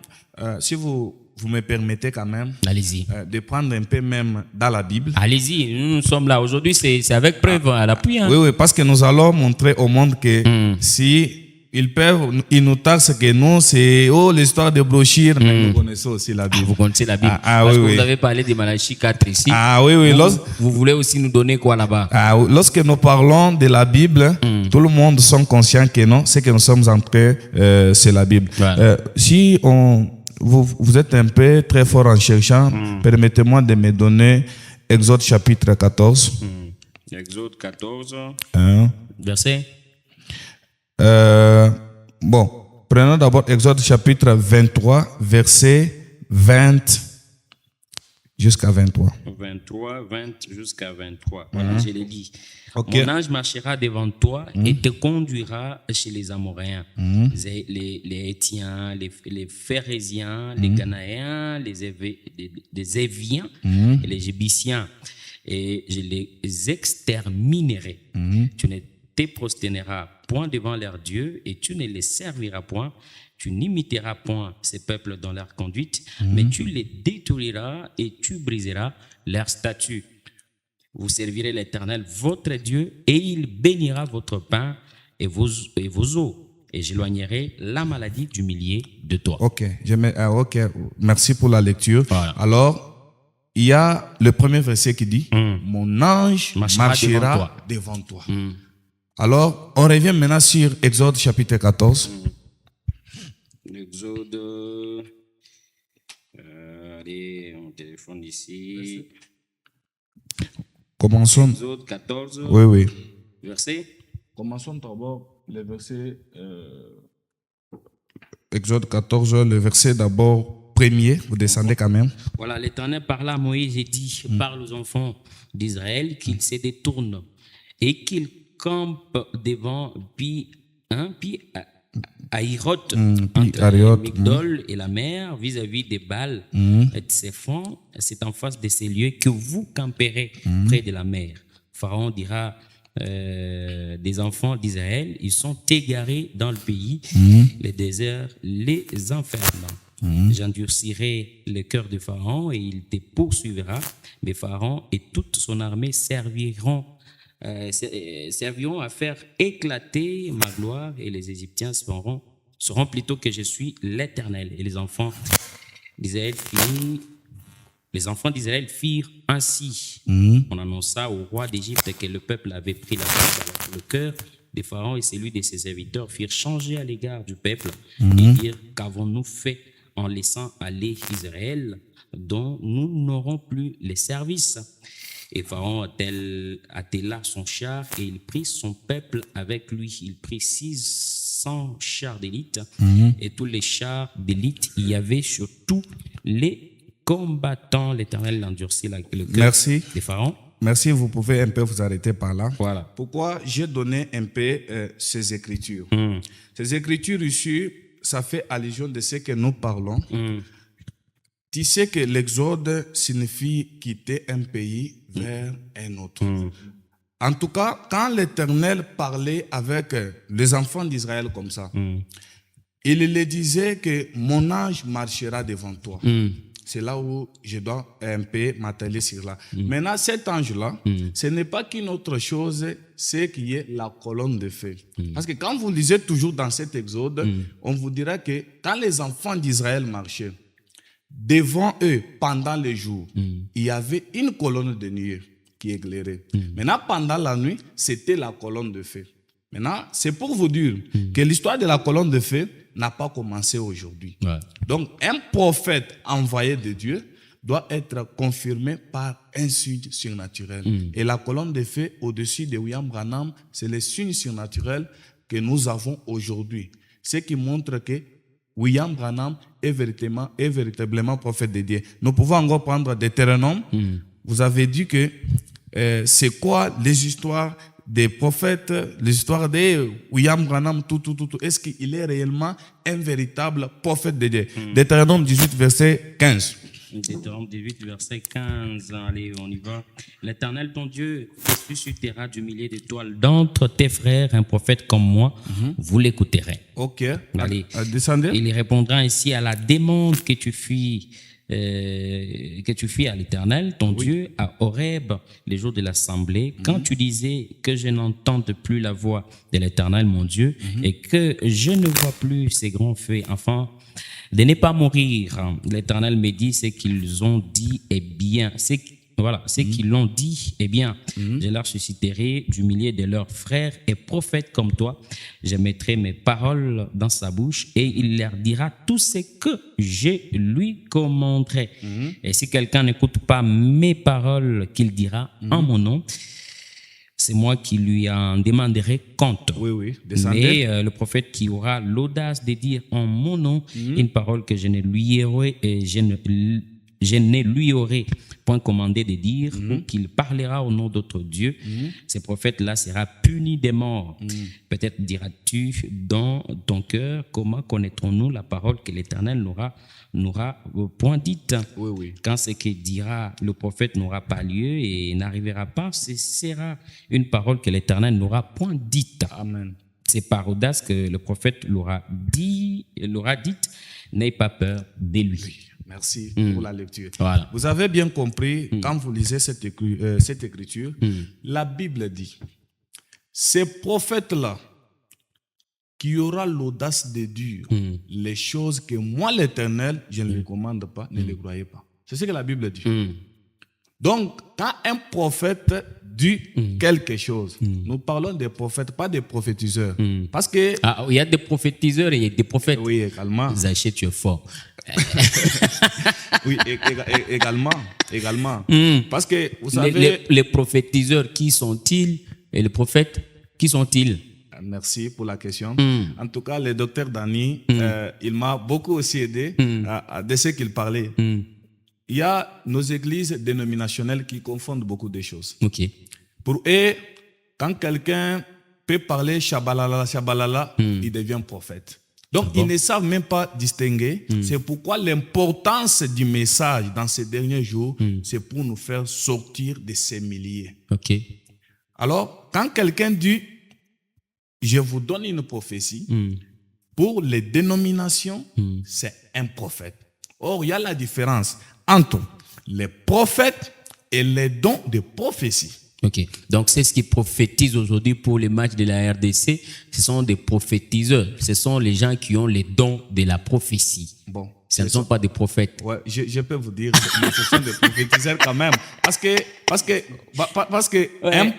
si vous me permettez quand même allez-y. De prendre un peu même dans la Bible. Allez-y, nous sommes là. Aujourd'hui, c'est avec preuve à l'appui. Hein. Oui, parce que nous allons montrer au monde que si ils nous taxent que nous, c'est l'histoire de brochures, mais nous connaissons aussi la Bible. Vous connaissez la Bible. Parce que vous avez parlé de Malachie 4 ici. Vous voulez aussi nous donner quoi là-bas? Lorsque nous parlons de la Bible, tout le monde sont conscients que non, c'est que nous sommes en train, c'est la Bible. Ouais. Si vous êtes un peu très fort en cherchant, permettez-moi de me donner Exode chapitre 14. Exode 14. Verset. Prenons d'abord Exode chapitre 23, verset 20 jusqu'à 23. 20 jusqu'à 23. Voilà, je l'ai dit. Okay. Mon ange marchera devant toi et te conduira chez les Amoréens, les Hétiens, les Phérésiens, les Ganaéens, les Éviens et les Jébusiens. Et je les exterminerai. Tu ne te prosterneras point devant leurs dieux et tu ne les serviras point. Tu n'imiteras point ces peuples dans leur conduite, mais tu les détruiras et tu briseras leurs statuts. Vous servirez l'Éternel, votre Dieu, et il bénira votre pain et vos eaux. Et j'éloignerai la maladie du milieu de toi. Ok, merci pour la lecture. Voilà. Alors, il y a le premier verset qui dit mon ange marchera devant toi. Alors, on revient maintenant sur Exode chapitre 14. Exode. Allez, on téléphone ici. Commençons. Exode 14. Oui. Verset. Commençons d'abord le verset Exode 14, le verset d'abord premier, vous descendez quand même. Voilà, l'Éternel parla à Moïse et dit, parle aux enfants d'Israël qu'ils se détournent et qu'ils campent devant Aïroth, entre Aïroth, Migdol et la mer, vis-à-vis des Baals et de ses fonds. C'est en face de ces lieux que vous camperez près de la mer. Pharaon dira des enfants d'Israël, ils sont égarés dans le pays, le désert les enferme. J'endurcirai le cœur de Pharaon et il te poursuivra, mais Pharaon et toute son armée serviront à faire éclater ma gloire et les Égyptiens sauront plutôt que je suis l'Éternel. Et les enfants d'Israël firent ainsi. On annonça au roi d'Égypte que le peuple avait pris la tête, alors que le cœur de Pharaon et celui de ses serviteurs firent changer à l'égard du peuple et dirent, qu'avons-nous fait en laissant aller Israël, dont nous n'aurons plus les services? Et Pharaon attela son char et il prit son peuple avec lui. Il prit 600 chars d'élite et tous les chars d'élite, il y avait sur tous les combattants. L'Éternel endurcit le cœur de Pharaon. Merci, vous pouvez un peu vous arrêter par là. Voilà. Pourquoi j'ai donné un peu ces écritures? Ces écritures ici, ça fait allusion de ce que nous parlons. Tu sais que l'exode signifie quitter un pays vers un autre. En tout cas, quand l'Éternel parlait avec les enfants d'Israël comme ça, il leur disait que mon ange marchera devant toi. C'est là où je dois un peu m'atteler sur là. Maintenant, cet ange-là, ce n'est pas qu'une autre chose, c'est qu'il y ait la colonne de feu. Parce que quand vous lisez toujours dans cet exode, on vous dira que quand les enfants d'Israël marchaient, devant eux, pendant le jour, il y avait une colonne de nuée qui éclairait. Maintenant, pendant la nuit, c'était la colonne de feu. Maintenant, c'est pour vous dire que l'histoire de la colonne de feu n'a pas commencé aujourd'hui. Ouais. Donc, un prophète envoyé de Dieu doit être confirmé par un signe surnaturel. Et la colonne de feu au-dessus de William Branham, c'est le signe surnaturel que nous avons aujourd'hui. Ce qui montre que William Branham est véritablement prophète de Dieu. Nous pouvons encore prendre Deutéronome. Vous avez dit que c'est quoi les histoires des prophètes, les histoires de William Branham, tout. Est-ce qu'il est réellement un véritable prophète de Dieu? Deutéronome 18, verset 15. Deutéronome 18, verset 15. Allez, on y va. L'Éternel, ton Dieu, te suscitera du millier d'étoiles d'entre tes frères, un prophète comme moi, vous l'écouterez. Ok. Allez. Descendez. Il répondra ainsi à la demande que tu fis à l'Éternel, ton Dieu, à Horeb, les jours de l'assemblée, quand tu disais que je n'entende plus la voix de l'Éternel, mon Dieu, et que je ne vois plus ces grands feux, enfin, de ne pas mourir. L'Éternel me dit ce qu'ils ont dit est bien. Ce qu'ils l'ont dit est bien. Je leur susciterai du millier de leurs frères et prophètes comme toi. Je mettrai mes paroles dans sa bouche et il leur dira tout ce que je lui commanderai. Et si quelqu'un n'écoute pas mes paroles qu'il dira en mon nom, c'est moi qui lui en demanderai compte. Oui, descendez. Mais le prophète qui aura l'audace de dire en mon nom une parole que je ne lui aurai point commandé de dire, ou qu'il parlera au nom d'autre Dieu, ce prophète-là sera puni de mort. Peut-être diras-tu dans ton cœur, comment connaîtrons-nous la parole que l'Éternel n'aura point dite? Oui. Quand ce que dira le prophète n'aura pas lieu et n'arrivera pas, ce sera une parole que l'Éternel n'aura point dite. Amen. C'est par audace que le prophète l'aura dite. N'aie pas peur de lui. Merci pour la lecture. Voilà. Vous avez bien compris, quand vous lisez cette écriture, la Bible dit, ces prophètes-là, qui aura l'audace de dire les choses que moi, l'Éternel, je ne les commande pas, ne les croyez pas. C'est ce que la Bible dit. Donc, quand un prophète dit quelque chose, nous parlons des prophètes, pas des prophétiseurs. Parce que... il y a des prophétiseurs et il y a des prophètes. Oui, également. Zaché, tu es fort. Oui, également. Parce que, vous savez... Les prophétiseurs, qui sont-ils? Et les prophètes, qui sont-ils? Merci pour la question. En tout cas, le docteur Dani, il m'a beaucoup aussi aidé de ce qu'il parlait. Il y a nos églises dénominationnelles qui confondent beaucoup de choses. Ok. Pour eux, quand quelqu'un peut parler shabalala, il devient prophète. Donc, ils ne savent même pas distinguer. C'est pourquoi l'importance du message dans ces derniers jours, c'est pour nous faire sortir de ces milliers. Ok. Alors, quand quelqu'un dit, je vous donne une prophétie, pour les dénominations, c'est un prophète. Or, il y a la différence entre les prophètes et les dons de prophétie. Ok, donc c'est ce qui prophétise aujourd'hui pour les matchs de la RDC. Ce sont des prophétiseurs. Ce sont les gens qui ont les dons de la prophétie. Bon, ce ne sont pas des prophètes. Ouais, je peux vous dire, mais ce sont des prophétiseurs quand même. Parce que un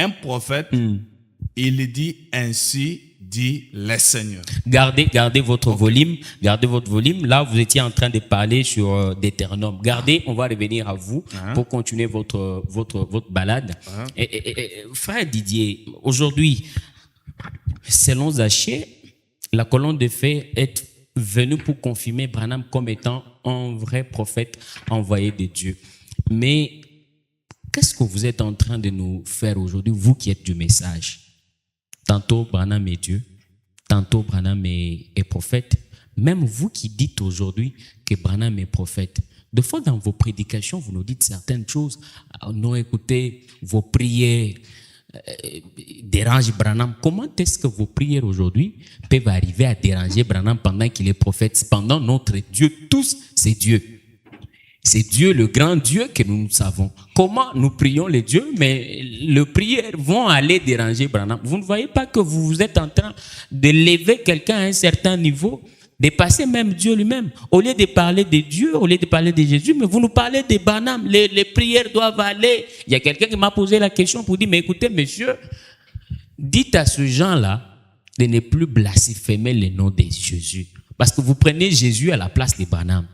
prophète, il dit ainsi dit le Seigneur. Gardez votre volume. Gardez votre volume. Là, vous étiez en train de parler sur Deutéronome. Gardez, on va revenir à vous pour continuer votre balade. Et, frère Didier, aujourd'hui, selon Zaché, la colonne de feu est venue pour confirmer Branham comme étant un vrai prophète envoyé de Dieu. Mais qu'est-ce que vous êtes en train de nous faire aujourd'hui, vous qui êtes du message? Tantôt Branham est Dieu, tantôt Branham est prophète. Même vous qui dites aujourd'hui que Branham est prophète, des fois dans vos prédications, vous nous dites certaines choses. Non, écoutez, vos prières dérangent Branham. Comment est-ce que vos prières aujourd'hui peuvent arriver à déranger Branham pendant qu'il est prophète? Cependant, notre Dieu, tous, c'est Dieu. C'est Dieu, le grand Dieu que nous savons. Comment nous prions les dieux, mais les prières vont aller déranger Branham. Vous ne voyez pas que vous êtes en train de lever quelqu'un à un certain niveau, dépasser même Dieu lui-même. Au lieu de parler de Dieu, au lieu de parler de Jésus, mais vous nous parlez de Branham. Les prières doivent aller. Il y a quelqu'un qui m'a posé la question pour dire, mais écoutez, monsieur, dites à ce gens-là de ne plus blasphémer le nom de Jésus. Parce que vous prenez Jésus à la place de Branham.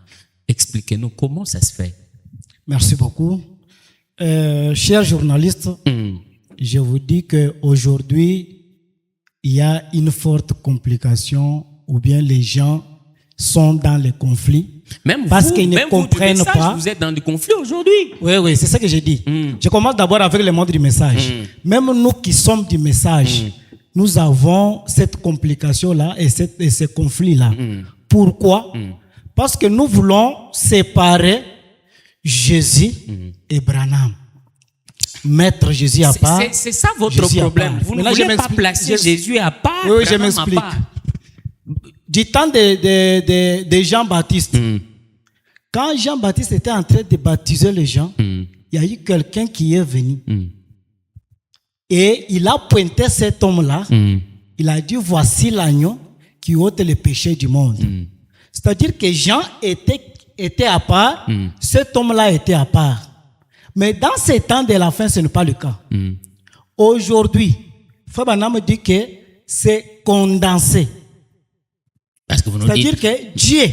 Expliquez-nous comment ça se fait. Merci beaucoup. Chers journalistes, je vous dis qu'aujourd'hui, il y a une forte complication ou bien les gens sont dans les conflits parce qu'ils ne comprennent pas. Vous êtes dans des conflits aujourd'hui. Oui, c'est ça que j'ai dit. Je commence d'abord avec le monde du message. Même nous qui sommes du message, nous avons cette complication-là et ce conflit-là. Pourquoi? Parce que nous voulons séparer Jésus et Branham. Mettre Jésus à part. C'est ça votre problème. Vous ne voulez pas placer Jésus à part. Oui, je m'explique. Du temps de Jean-Baptiste, quand Jean-Baptiste était en train de baptiser les gens, il y a eu quelqu'un qui est venu. Et il a pointé cet homme-là. Il a dit, voici l'agneau qui ôte les péchés du monde. C'est-à-dire que Jean était à part, cet homme-là était à part. Mais dans ces temps de la fin, ce n'est pas le cas. Aujourd'hui, Frère Branham dit que c'est condensé. C'est-à-dire que Dieu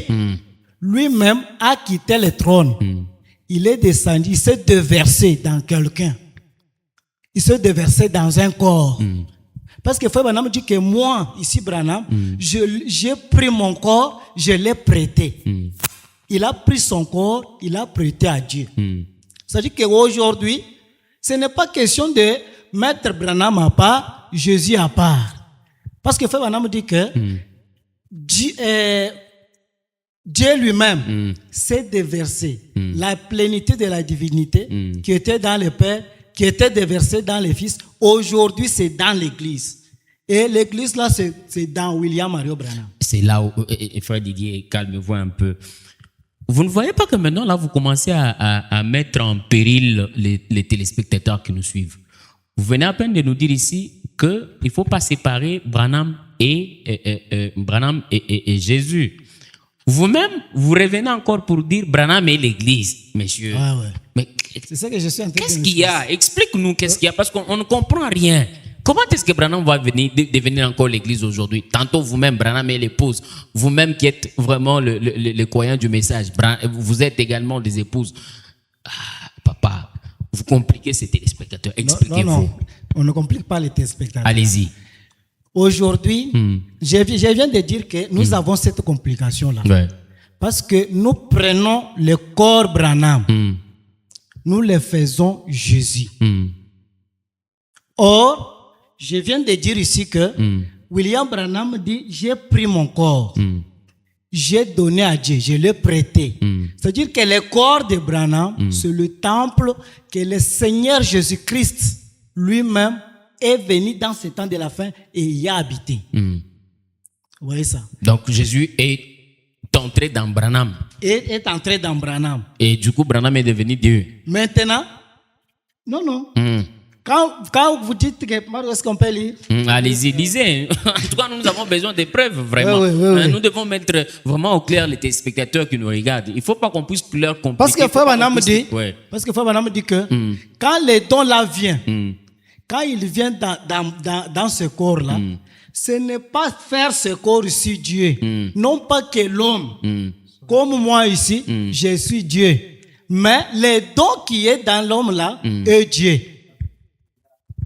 lui-même a quitté le trône. Il est descendu, il s'est déversé dans quelqu'un. Il s'est déversé dans un corps. Parce que Frère Branham dit que moi, ici Branham, j'ai pris mon corps, je l'ai prêté. Il a pris son corps, il a prêté à Dieu. C'est-à-dire qu'aujourd'hui, ce n'est pas question de mettre Branham à part, Jésus à part. Parce que Frère Branham dit que Dieu lui-même s'est déversé. La plénitude de la divinité qui était dans le Père, qui était déversé dans les fils, aujourd'hui c'est dans l'église. Et l'église là, c'est dans William Mario Branham. C'est là où, frère Didier, calmez-vous un peu. Vous ne voyez pas que maintenant là, vous commencez à mettre en péril les téléspectateurs qui nous suivent. Vous venez à peine de nous dire ici qu'il ne faut pas séparer Branham et Jésus. Vous-même, vous revenez encore pour dire Branham et l'église, messieurs. Mais c'est ça que je suis en train de dire. Qu'est-ce qu'il y a? Explique-nous qu'est-ce qu'il y a, parce qu'on ne comprend rien. Comment est-ce que Branham va devenir encore l'église aujourd'hui? Tantôt vous-même, Branham et l'épouse, vous-même qui êtes vraiment le croyant du message, vous êtes également des épouses. Papa, vous compliquez ces téléspectateurs. Expliquez-vous. Non. On ne complique pas les téléspectateurs. Allez-y. Aujourd'hui, je viens de dire que nous avons cette complication-là. Ouais. Parce que nous prenons le corps Branham. Nous le faisons Jésus. Or, je viens de dire ici que William Branham dit, j'ai pris mon corps. J'ai donné à Dieu, je l'ai prêté. C'est-à-dire que le corps de Branham, c'est le temple que le Seigneur Jésus-Christ lui-même est venu dans ce temps de la fin et y a habité. Vous voyez ça? Donc Jésus est entré dans Branham. Et est entré dans Branham. Et du coup, Branham est devenu Dieu. Maintenant, non. Quand vous dites que, est-ce qu'on peut lire? Allez-y, lisez. En tout cas, nous avons besoin de preuves, vraiment. Oui. Nous devons mettre vraiment au clair les téléspectateurs qui nous regardent. Il ne faut pas qu'on puisse plus leur compliquer. Parce que Frère Branham dit, Ouais. que quand le don là vient, quand il vient dans ce corps-là, ce n'est pas faire ce corps ici Dieu. Non pas que l'homme, comme moi ici, je suis Dieu. Mais le don qui est dans l'homme là est Dieu.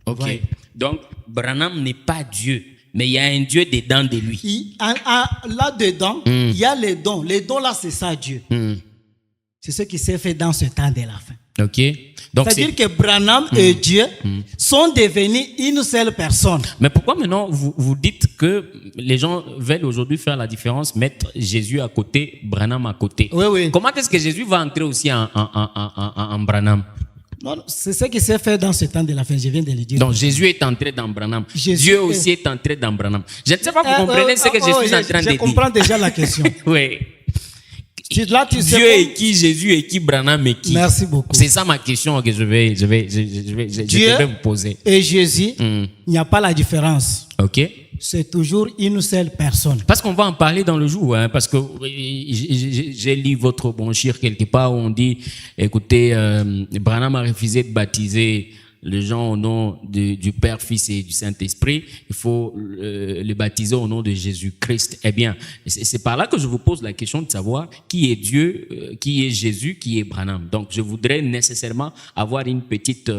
Ok. Ouais. Donc, Branham n'est pas Dieu, mais il y a un Dieu dedans de lui. Là-dedans, il y a les dons. Les dons là, c'est ça Dieu. C'est ce qui s'est fait dans ce temps de la fin. Ok. Donc, c'est-à-dire que Branham et Dieu sont devenus une seule personne. Mais pourquoi maintenant vous dites que les gens veulent aujourd'hui faire la différence, mettre Jésus à côté, Branham à côté? Oui. Comment est-ce que Jésus va entrer aussi en Branham? Non, c'est ce qui s'est fait dans ce temps de la fin, je viens de le dire. Donc Jésus est entré dans Branham. Jésus Dieu aussi est entré dans Branham. Je ne sais pas, vous comprenez ce que je suis en train de dire. Je comprends déjà la question. Oui. Là, tu sais Dieu est qui, Jésus est qui, Branham est qui? Merci beaucoup. C'est ça ma question que je vais vous poser. Et Jésus, il n'y a pas la différence. Ok. C'est toujours une seule personne. Parce qu'on va en parler dans le jour, hein, parce que j'ai lu votre brochure quelque part où on dit, écoutez, Branham a refusé de baptiser les gens au nom du Père, Fils et du Saint-Esprit. Il faut les baptiser au nom de Jésus-Christ. Eh bien, c'est par là que je vous pose la question de savoir qui est Dieu, qui est Jésus, qui est Branham. Donc, je voudrais nécessairement avoir une petite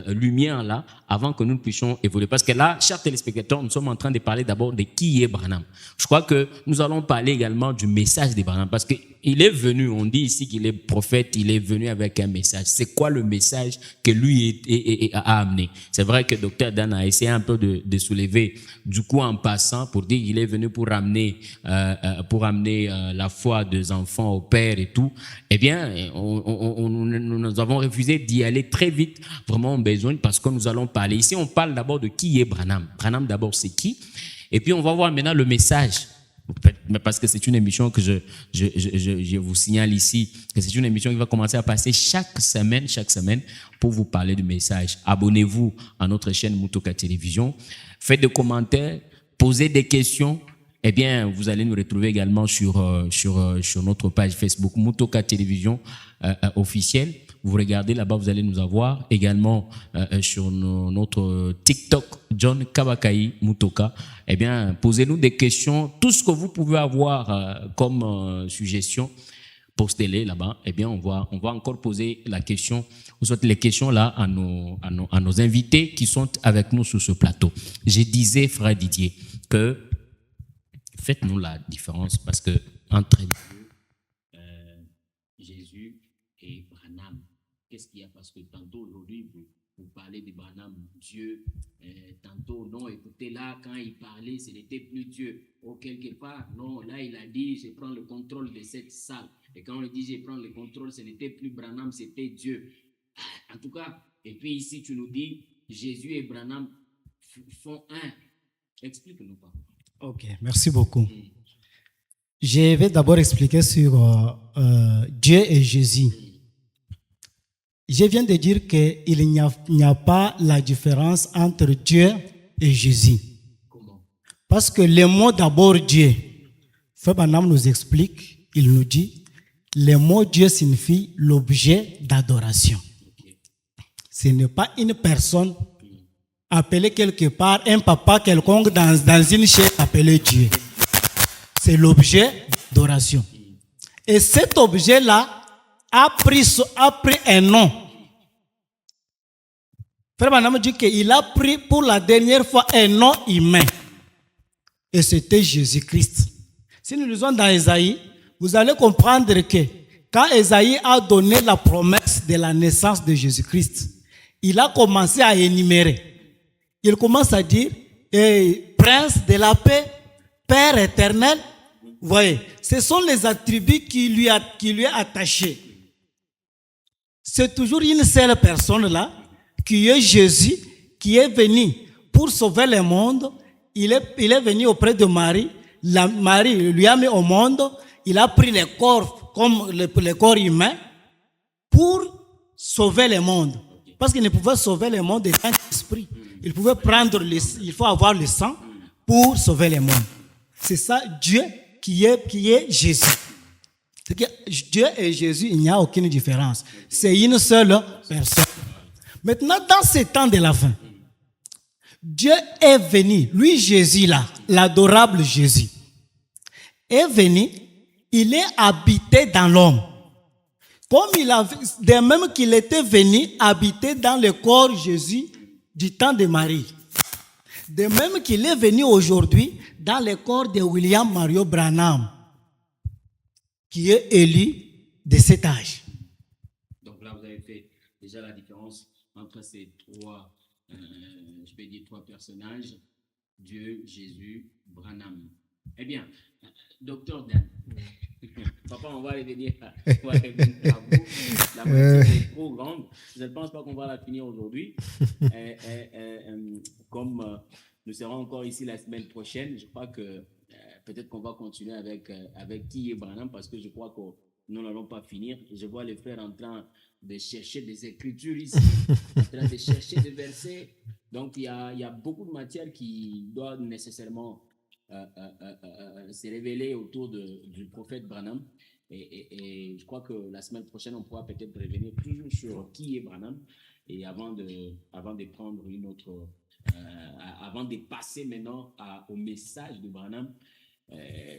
lumière là avant que nous puissions évoluer. Parce que là, chers téléspectateurs, nous sommes en train de parler d'abord de qui est Branham. Je crois que nous allons parler également du message de Branham. Parce qu'il est venu, on dit ici qu'il est prophète, il est venu avec un message. C'est quoi le message que lui a amené? C'est vrai que Dr. Dan a essayé un peu de soulever du coup en passant pour dire qu'il est venu pour amener la foi des enfants au Père et tout. Eh bien, nous avons refusé d'y aller très vite, vraiment en besoin, parce que nous allons parler. Ici, on parle d'abord de qui est Branham. Branham d'abord, c'est qui? Et puis, on va voir maintenant le message. Mais parce que c'est une émission que je vous signale ici, que c'est une émission qui va commencer à passer chaque semaine pour vous parler du message. Abonnez-vous à notre chaîne Mutoka Télévision. Faites des commentaires, posez des questions. Eh bien, vous allez nous retrouver également sur notre page Facebook Mutoka Télévision officielle. Vous regardez là-bas, vous allez nous avoir également sur notre TikTok, John Kabakai Mutoka. Eh bien, posez-nous des questions. Tout ce que vous pouvez avoir comme suggestion, postez-les là-bas. Eh bien, on va encore poser la question, ou soit les questions là à nos invités qui sont avec nous sur ce plateau. Je disais, frère Didier, que faites-nous la différence parce que entre Jésus et Branham, qu'est-ce qu'il y a? Parce que tantôt aujourd'hui, vous parlez de Branham, Dieu, tantôt non, écoutez là, quand il parlait, ce n'était plus Dieu. Ou quelque part, non, là il a dit, je prends le contrôle de cette salle. Et quand on dit, je prends le contrôle, ce n'était plus Branham, c'était Dieu. En tout cas, et puis ici tu nous dis, Jésus et Branham font un. Explique-nous pas. Ok, merci beaucoup. Je vais d'abord expliquer sur Dieu et Jésus. Je viens de dire qu'il n'y a pas la différence entre Dieu et Jésus. Comment? Parce que le mot d'abord Dieu, Frère Branham nous explique, il nous dit, le mot Dieu signifie l'objet d'adoration. Ce n'est pas une personne appelée quelque part, un papa quelconque dans une chaise appelée Dieu. C'est l'objet d'adoration. Et cet objet-là a pris un nom. Frère Branham dit qu'il a pris pour la dernière fois un nom humain. Et c'était Jésus-Christ. Si nous lisons dans Ésaïe, vous allez comprendre que quand Ésaïe a donné la promesse de la naissance de Jésus-Christ, il a commencé à énumérer. Il commence à dire, Prince de la paix, Père éternel. Vous voyez, ce sont les attributs qui lui est attaché. C'est toujours une seule personne là, qui est Jésus, qui est venu pour sauver le monde. Il est venu auprès de Marie. Marie lui a mis au monde. Il a pris le corps comme le corps humain pour sauver le monde. Parce qu'il ne pouvait sauver le monde de l'esprit. Il pouvait prendre il faut avoir le sang pour sauver le monde. C'est ça, Dieu qui est Jésus. C'est que Dieu et Jésus, il n'y a aucune différence. C'est une seule personne. Maintenant, dans ces temps de la fin, Dieu est venu, lui Jésus là, l'adorable Jésus, est venu, il est habité dans l'homme. Comme de même qu'il était venu habiter dans le corps Jésus du temps de Marie. De même qu'il est venu aujourd'hui dans le corps de William Mario Branham, qui est élu de cet âge. Donc là, vous avez fait déjà la différence entre ces trois, je peux dire trois personnages, Dieu, Jésus, Branham. Eh bien, docteur Dan, papa, on va revenir à vous. La moitié est trop grande. Je ne pense pas qu'on va la finir aujourd'hui. Comme nous serons encore ici la semaine prochaine, je crois que peut-être qu'on va continuer avec qui est Branham, parce que je crois que nous n'allons pas finir. Je vois les frères en train de chercher des écritures ici, en train de chercher des versets. Donc, il y a beaucoup de matière qui doit nécessairement se révéler autour du prophète Branham. Et je crois que la semaine prochaine, on pourra peut-être revenir toujours sur qui est Branham. Et avant de prendre une autre... avant de passer maintenant au message de Branham,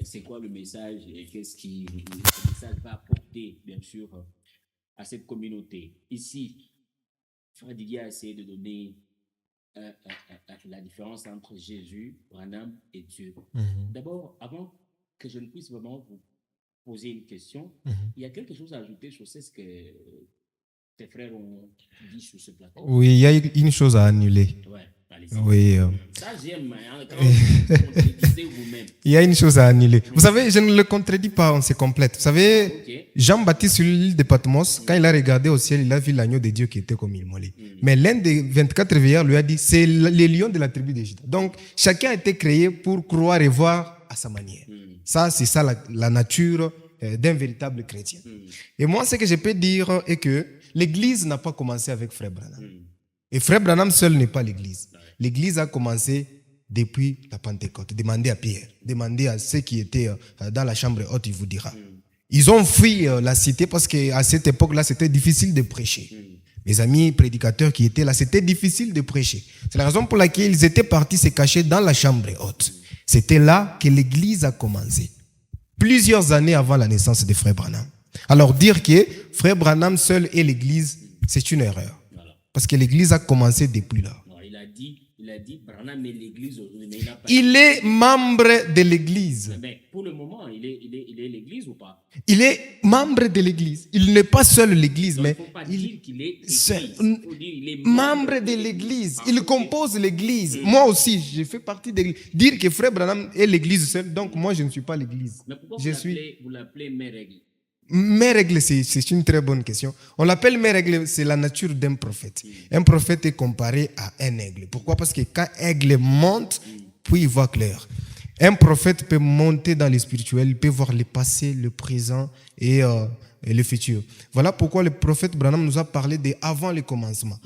c'est quoi le message et qu'est-ce que le message va apporter, bien sûr, à cette communauté. Ici, Frère Didier a essayé de donner la différence entre Jésus, Branham et Dieu. D'abord, avant que je ne puisse vraiment vous poser une question, il y a quelque chose à ajouter sur ce que tes frères ont dit sur ce plateau. Oui, il y a une chose à annuler. Ouais, oui. Ça, j'aime. Quand vous contredisez vous-même. Il y a une chose à annuler. Vous savez, je ne le contredis pas, on se complète. Vous savez, Jean-Baptiste sur l'île de Patmos, quand il a regardé au ciel, il a vu l'agneau de Dieu qui était comme immolé. Mais l'un des 24 veilleurs lui a dit, c'est les lions de la tribu de Juda. Donc, chacun a été créé pour croire et voir à sa manière. Ça, c'est ça la nature d'un véritable chrétien. Et moi, ce que je peux dire est que l'Église n'a pas commencé avec Frère Branham. Et Frère Branham seul n'est pas l'Église. L'Église a commencé depuis la Pentecôte. Demandez à Pierre, demandez à ceux qui étaient dans la chambre haute, il vous dira. Ils ont fui la cité parce qu'à cette époque-là, c'était difficile de prêcher. Mes amis prédicateurs qui étaient là, c'était difficile de prêcher. C'est la raison pour laquelle ils étaient partis se cacher dans la chambre haute. C'était là que l'Église a commencé. Plusieurs années avant la naissance de Frère Branham. Alors dire que Frère Branham seul est l'Église, c'est une erreur. Parce que l'Église a commencé depuis là. Il a dit Branham est l'Église aujourd'hui, mais il est membre de l'Église. Mais pour le moment, il est l'Église ou pas? Il est membre de l'Église. Il n'est pas seul l'Église, mais il ne faut pas dire qu'il est il est membre de l'Église. Il compose l'Église. Moi aussi, je fais partie de l'Église. Dire que Frère Branham est l'Église seul, donc moi je ne suis pas l'Église. Mais pourquoi vous l'appelez Mère Aigle? Mère Aigle, c'est une très bonne question. On l'appelle Mère Aigle, c'est la nature d'un prophète. Un prophète est comparé à un aigle. Pourquoi? Parce que quand aigle monte, puis il voit clair. Un prophète peut monter dans le spirituel, il peut voir le passé, le présent et le futur. Voilà pourquoi le prophète Branham nous a parlé de avant le commencement.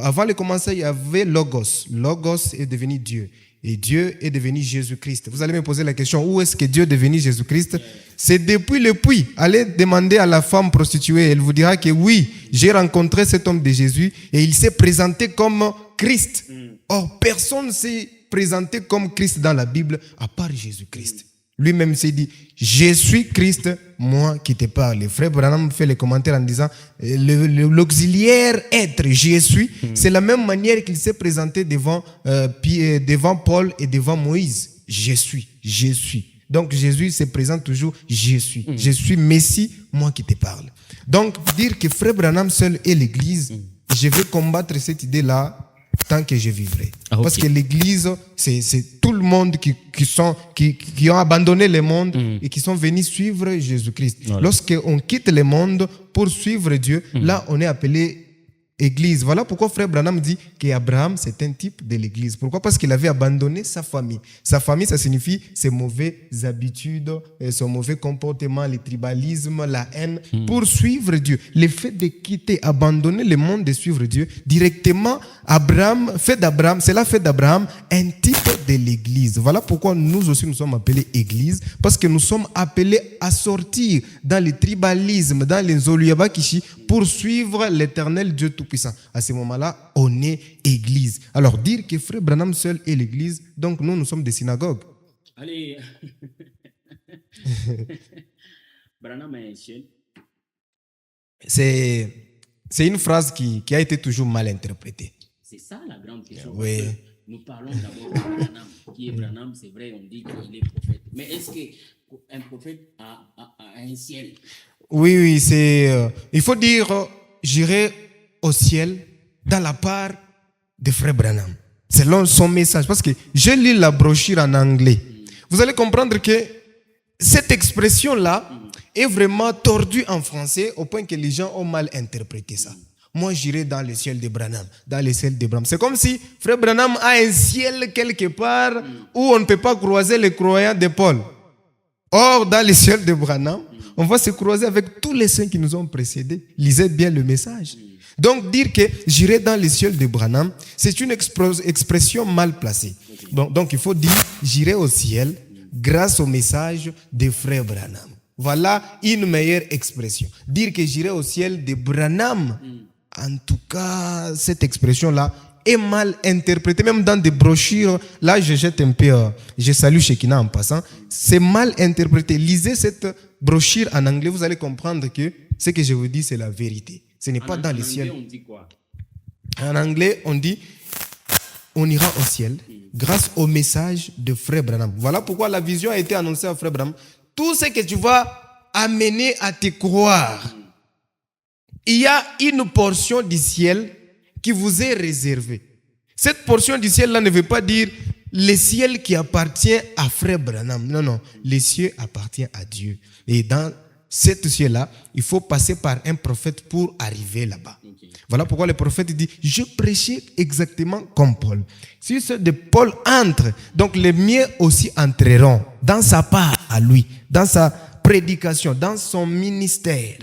Avant le commencement, il y avait Logos. Logos est devenu Dieu. Et Dieu est devenu Jésus-Christ. Vous allez me poser la question, où est-ce que Dieu est devenu Jésus-Christ? C'est depuis le puits. Allez demander à la femme prostituée, elle vous dira que oui, j'ai rencontré cet homme de Jésus et il s'est présenté comme Christ. Or, personne ne s'est présenté comme Christ dans la Bible à part Jésus-Christ. Lui-même s'est dit, je suis Christ, moi qui te parle. Frère Branham fait les commentaires en disant l'auxiliaire être, je suis. C'est la même manière qu'il s'est présenté devant Paul et devant Moïse. Je suis, je suis. Donc Jésus se présente toujours, je suis Messie, moi qui te parle. Donc dire que Frère Branham seul est l'Église, je vais combattre cette idée-là tant que je vivrai. Ah, okay. Parce que l'Église, c'est tout le monde qui ont abandonné le monde et qui sont venus suivre Jésus-Christ. Voilà. Lorsqu'on quitte le monde pour suivre Dieu, là on est appelé Église. Voilà pourquoi Frère Branham dit qu'Abraham, c'est un type de l'Église. Pourquoi? Parce qu'il avait abandonné sa famille. Sa famille, ça signifie ses mauvaises habitudes, son mauvais comportement, le tribalisme, la haine, pour suivre Dieu. Le fait de quitter, abandonner le monde, de suivre Dieu, directement, cela fait d'Abraham un type de l'Église. Voilà pourquoi nous aussi nous sommes appelés Église, parce que nous sommes appelés à sortir dans le tribalisme, dans les Zoluyabakishi, pour suivre l'Éternel Dieu Tout-Puissant. À ce moment-là, on est Église. Alors, dire que Frère Branham seul est l'Église, donc nous sommes des synagogues. Allez. Branham est un ciel. C'est une phrase qui a été toujours mal interprétée. C'est ça la grande question. Oui. Nous parlons d'abord de Branham. Qui est Branham? C'est vrai, on dit qu'il est prophète. Mais est-ce qu'un prophète a un ciel? Oui, il faut dire, j'irai au ciel dans la part de Frère Branham, selon son message. Parce que je lis la brochure en anglais. Vous allez comprendre que cette expression-là est vraiment tordue en français au point que les gens ont mal interprété ça. Moi, j'irai dans le ciel de Branham, dans le ciel de Branham. C'est comme si Frère Branham a un ciel quelque part où on ne peut pas croiser les croyants de Paul. Or, dans le ciel de Branham, on va se croiser avec tous les saints qui nous ont précédés. Lisez bien le message. Donc, dire que j'irai dans le ciel de Branham, c'est une expression mal placée. Donc, il faut dire j'irai au ciel grâce au message de Frère Branham. Voilà une meilleure expression. Dire que j'irai au ciel de Branham, en tout cas, cette expression-là est mal interprétée, même dans des brochures. Là, je jette un peu, je salue Shekina en passant. C'est mal interprété. Lisez cette brochure en anglais, vous allez comprendre que ce que je vous dis, c'est la vérité. Ce n'est pas dans le ciel. On dit quoi? En anglais, on dit on ira au ciel grâce au message de Frère Branham. Voilà pourquoi la vision a été annoncée à Frère Branham. Tout ce que tu vas amener à te croire, il y a une portion du ciel qui vous est réservée. Cette portion du ciel-là ne veut pas dire le ciel qui appartient à Frère Branham. Non, non. Le ciel appartient à Dieu. Et dans cet ciel-là, il faut passer par un prophète pour arriver là-bas. Okay. Voilà pourquoi le prophète dit, je prêchais exactement comme Paul. Si ceux de Paul entrent, donc les miens aussi entreront dans sa part à lui, dans sa prédication, dans son ministère.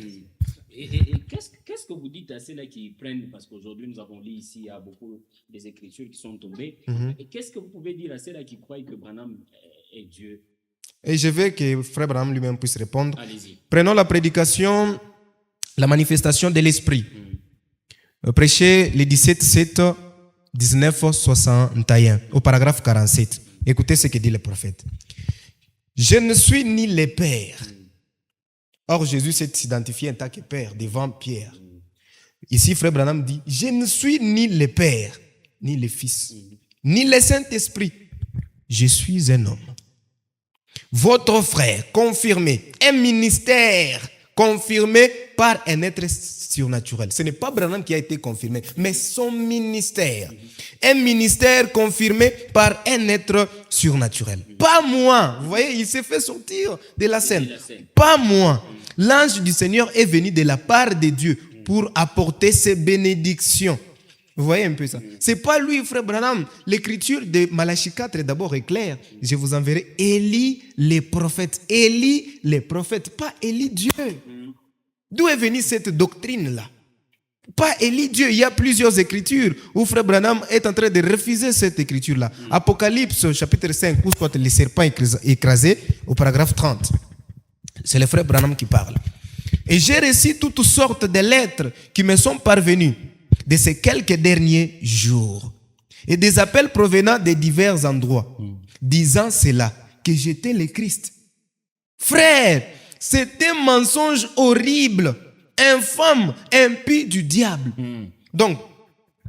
Et qu'est-ce que vous dites à ceux-là qui prennent, parce qu'aujourd'hui nous avons lu ici, il y a beaucoup des écritures qui sont tombées. Et qu'est-ce que vous pouvez dire à ceux-là qui croient que Branham est Dieu? Et je veux que Frère Branham lui-même puisse répondre. Allez-y. Prenons la prédication, la manifestation de l'esprit. Prêché le 17/7 1961 au paragraphe 47. Écoutez ce que dit le prophète. Je ne suis ni le Père. Or, Jésus s'est identifié en tant que Père devant Pierre. Ici, Frère Branham dit, je ne suis ni le Père, ni le Fils, ni le Saint-Esprit. Je suis un homme. Votre frère, confirmé, un ministère confirmé par un être surnaturel. Ce n'est pas Branham qui a été confirmé, mais son ministère. Un ministère confirmé par un être surnaturel. Pas moi. Vous voyez, il s'est fait sortir de la scène. Pas moi. L'ange du Seigneur est venu de la part de Dieu pour apporter ses bénédictions. Vous voyez un peu ça. C'est pas lui, Frère Branham. L'écriture de Malachie 4 d'abord est claire. Je vous enverrai Élie les prophètes. Élie les prophètes, pas Élie Dieu. D'où est venue cette doctrine-là? Pas Élie Dieu. Il y a plusieurs écritures où Frère Branham est en train de refuser cette écriture-là. Apocalypse chapitre 5, où soit les serpents écrasés, au paragraphe 30. C'est le Frère Branham qui parle. Et j'ai reçu toutes sortes de lettres qui me sont parvenues de ces quelques derniers jours, et des appels provenant de divers endroits, disant cela, que j'étais le Christ. Frère, C'est un mensonge horrible, infâme, impie du diable. Donc,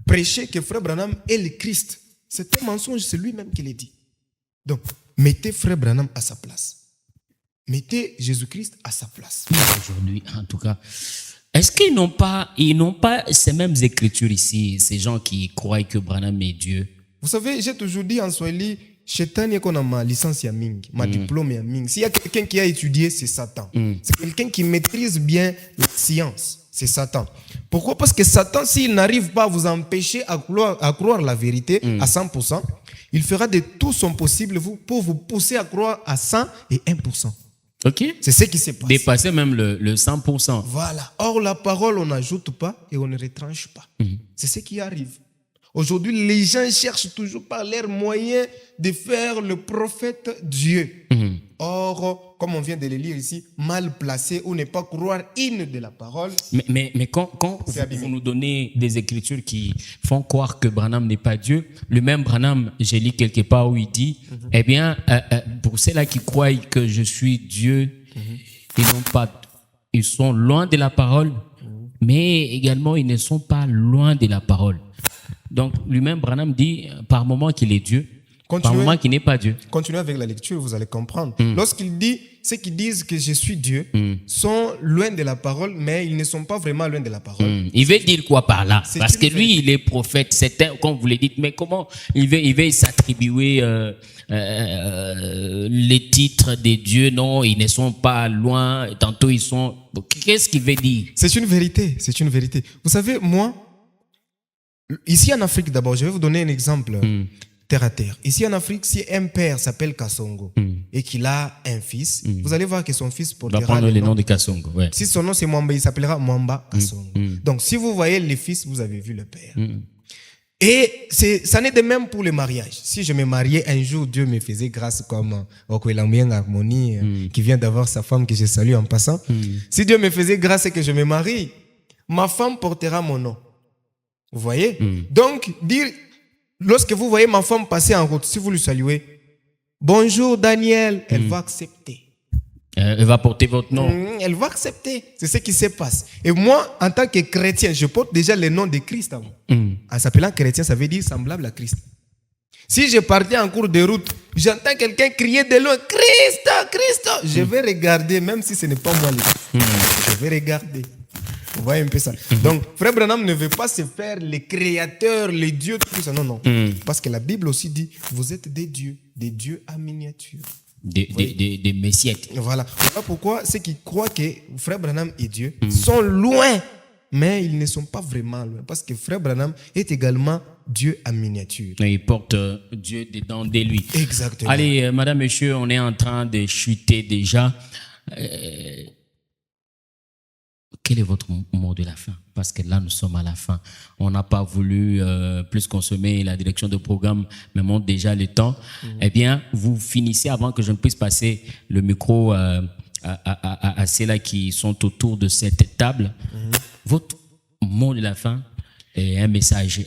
prêcher que Frère Branham est le Christ, c'est un mensonge, c'est lui-même qui l'a dit. Donc, mettez Frère Branham à sa place. Mettez Jésus-Christ à sa place. Aujourd'hui, en tout cas, est-ce qu'ils n'ont pas ces mêmes écritures ici, ces gens qui croient que Branham est Dieu? Vous savez, j'ai toujours dit en Swahili, Satan est qu'on a ma licence ya ming, ma diplôme ya ming. S'il y a quelqu'un qui a étudié, c'est Satan. C'est quelqu'un qui maîtrise bien la science. C'est Satan. Pourquoi? Parce que Satan, s'il n'arrive pas à vous empêcher à croire la vérité à 100%, il fera de tout son possible pour vous pousser à croire à 100 et 1%. Ok. C'est ce qui se passe. Dépasser même le 100%. Voilà. Or, la parole, on n'ajoute pas et on ne retranche pas. C'est ce qui arrive. Aujourd'hui, les gens cherchent toujours par leurs moyens de faire le prophète Dieu. Or, comme on vient de le lire ici, mal placé ou ne pas croire une de la parole. Mais quand vous nous donnez des écritures qui font croire que Branham n'est pas Dieu, le même Branham, j'ai lu quelque part où il dit, eh bien, pour ceux-là qui croient que je suis Dieu, ils sont loin de la parole, mais également ils ne sont pas loin de la parole. Donc, lui-même, Branham dit par moment qu'il est Dieu, par moment qu'il n'est pas Dieu. Continuez avec la lecture, vous allez comprendre. Lorsqu'il dit, ceux qui disent que je suis Dieu sont loin de la parole, mais ils ne sont pas vraiment loin de la parole. Il veut dire quoi par là? Parce que lui, il est prophète, comme vous le dites, mais comment il veut s'attribuer les titres des dieux? Non, ils ne sont pas loin, tantôt ils sont... Qu'est-ce qu'il veut dire? C'est une vérité, c'est une vérité. Vous savez, moi, ici en Afrique d'abord, je vais vous donner un exemple terre à terre. Ici en Afrique, si un père s'appelle Kassongo et qu'il a un fils, vous allez voir que son fils portera va prendre le nom de Kassongo. Ouais. Si son nom c'est Mwamba, il s'appellera Mwamba Kassongo. Donc si vous voyez le fils, vous avez vu le père. Et ça n'est de même pour le mariage. Si je me mariais un jour, Dieu me faisait grâce comme Okwelambien Harmonie qui vient d'avoir sa femme que je salue en passant. Si Dieu me faisait grâce et que je me marie, ma femme portera mon nom. Vous voyez? Donc, lorsque vous voyez ma femme passer en route, si vous lui saluez, bonjour Daniel, elle va accepter. Elle va porter votre nom. Elle va accepter. C'est ce qui se passe. Et moi, en tant que chrétien, je porte déjà le nom de Christ avant. En s'appelant chrétien, ça veut dire semblable à Christ. Si je partais en cours de route, j'entends quelqu'un crier de loin, Christ, Christ. Je vais regarder, même si ce n'est pas moi. Je vais regarder. Vous voyez un peu ça. Donc, Frère Branham ne veut pas se faire le créateur, le dieu, tout ça. Non, non. Parce que la Bible aussi dit, vous êtes des dieux à miniature. Des messiettes. Voilà. Voilà pourquoi ceux qui croient que Frère Branham est Dieu sont loin, mais ils ne sont pas vraiment loin. Parce que Frère Branham est également Dieu à miniature. Et il porte Dieu dedans de lui. Exactement. Allez, madame, monsieur, on est en train de chuter déjà. Quel est votre mot de la fin? Parce que là, nous sommes à la fin. On n'a pas voulu plus consommer. La direction de programme me montre déjà le temps. Eh bien, vous finissez avant que je ne puisse passer le micro à ceux-là qui sont autour de cette table. Votre mot de la fin est un message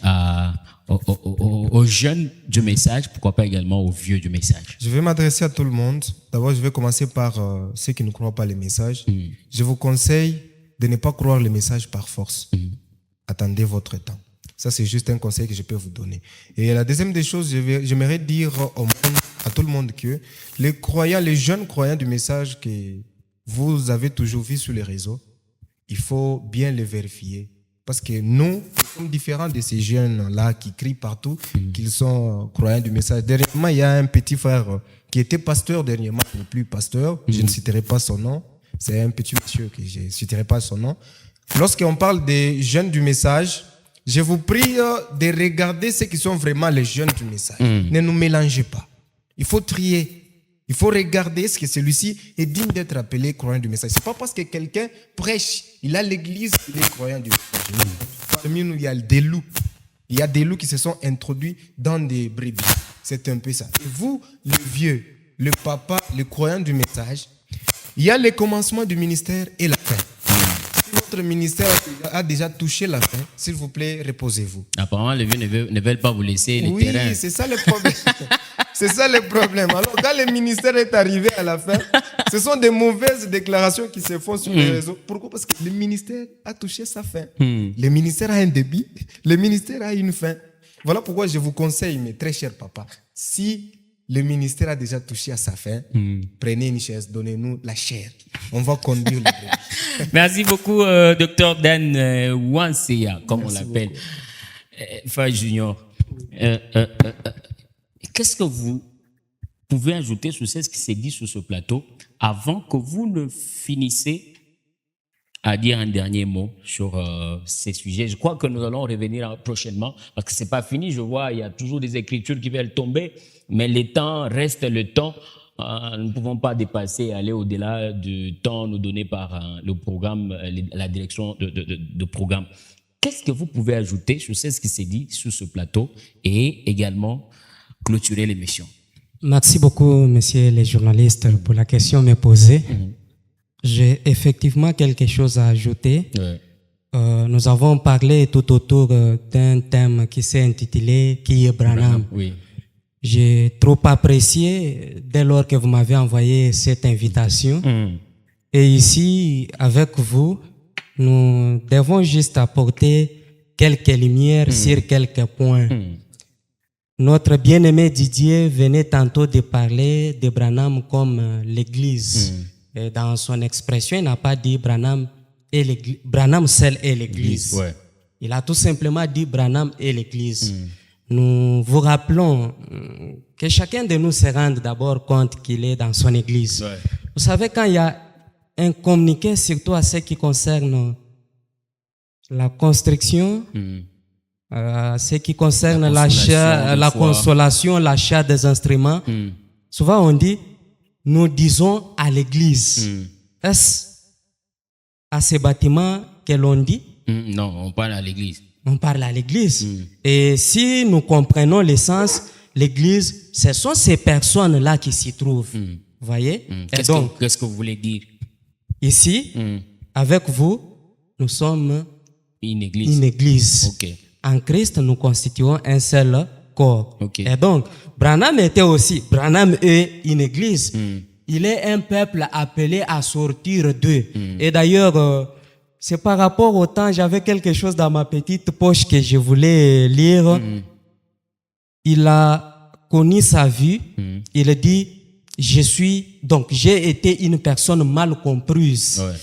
aux jeunes du message, pourquoi pas également aux vieux du message. Je vais m'adresser à tout le monde. D'abord, je vais commencer par ceux qui ne croient pas les messages. Je vous conseille de ne pas croire les messages par force. Attendez votre temps. Ça, c'est juste un conseil que je peux vous donner. Et la deuxième des choses, j'aimerais dire à tout le monde que les jeunes croyants du message que vous avez toujours vu sur les réseaux, il faut bien les vérifier. Parce que nous sommes différents de ces jeunes-là qui crient partout qu'ils sont croyants du message. Dernièrement, il y a un petit frère qui était pasteur dernièrement, il n'est plus pasteur. Je ne citerai pas son nom. C'est un petit monsieur que je ne citerai pas son nom. Lorsqu'on parle des jeunes du message, je vous prie de regarder ceux qui sont vraiment les jeunes du message. Ne nous mélangez pas. Il faut trier. Il faut regarder est-ce que celui-ci est digne d'être appelé croyant du message. Ce n'est pas parce que quelqu'un prêche, il a l'église, il est croyant du message. Parmi nous, il y a des loups. Il y a des loups qui se sont introduits dans des brebis. C'est un peu ça. Et vous, le vieux, le papa, le croyant du message, il y a le commencement du ministère et la fin. Si votre ministère a déjà touché la fin, s'il vous plaît, reposez-vous. Apparemment, les vieux ne veulent pas vous laisser les terrains. Oui, c'est ça le problème. C'est ça le problème. Alors, quand le ministère est arrivé à la fin, ce sont des mauvaises déclarations qui se font sur les réseaux. Pourquoi? Parce que le ministère a touché sa fin. Le ministère a un débit, le ministère a une fin. Voilà pourquoi je vous conseille, mes très chers papas, si le ministère a déjà touché à sa fin, prenez une chaise, donnez-nous la chair. On va conduire le bébé. Merci beaucoup, Dr Dan Wanseya, comme on l'appelle. Fa Junior. Qu'est-ce que vous pouvez ajouter sur ce qui s'est dit sur ce plateau avant que vous ne finissiez à dire un dernier mot sur ces sujets? Je crois que nous allons revenir prochainement parce que c'est pas fini. Je vois, il y a toujours des écritures qui veulent tomber, mais le temps reste le temps. Nous ne pouvons pas dépasser, aller au-delà du temps nous donné par le programme, la direction de programme. Qu'est-ce que vous pouvez ajouter sur ce qui s'est dit sur ce plateau et également clôturer l'émission? Merci beaucoup, messieurs les journalistes, pour la question me posée. J'ai effectivement quelque chose à ajouter. Nous avons parlé tout autour d'un thème qui s'est intitulé « Qui est Branham ?» Oui. J'ai trop apprécié dès lors que vous m'avez envoyé cette invitation. Et ici, avec vous, nous devons juste apporter quelques lumières sur quelques points. Notre bien-aimé Didier venait tantôt de parler de Branham comme l'Église. Et dans son expression, il n'a pas dit Branham seul est l'Église. Ouais. Il a tout simplement dit Branham est l'Église. Nous vous rappelons que chacun de nous se rende d'abord compte qu'il est dans son Église. Ouais. Vous savez, quand il y a un communiqué, surtout à ce qui concerne la construction, ce qui concerne la consolation, l'achat des instruments, souvent on dit, nous disons à l'église. Est-ce à ces bâtiments que l'on dit? Non, on parle à l'église. On parle à l'église. Et si nous comprenons l'essence, l'église, ce sont ces personnes-là qui s'y trouvent. Vous voyez? Qu'est-ce que vous voulez dire? Ici, avec vous, nous sommes une église. Une église. Okay. En Christ, nous constituons un seul corps. Okay. Et donc, Branham est une église. Il est un peuple appelé à sortir d'eux. Et d'ailleurs, c'est par rapport au temps, j'avais quelque chose dans ma petite poche que je voulais lire. Il a connu sa vie. Il dit, j'ai été une personne mal comprise. Ouais.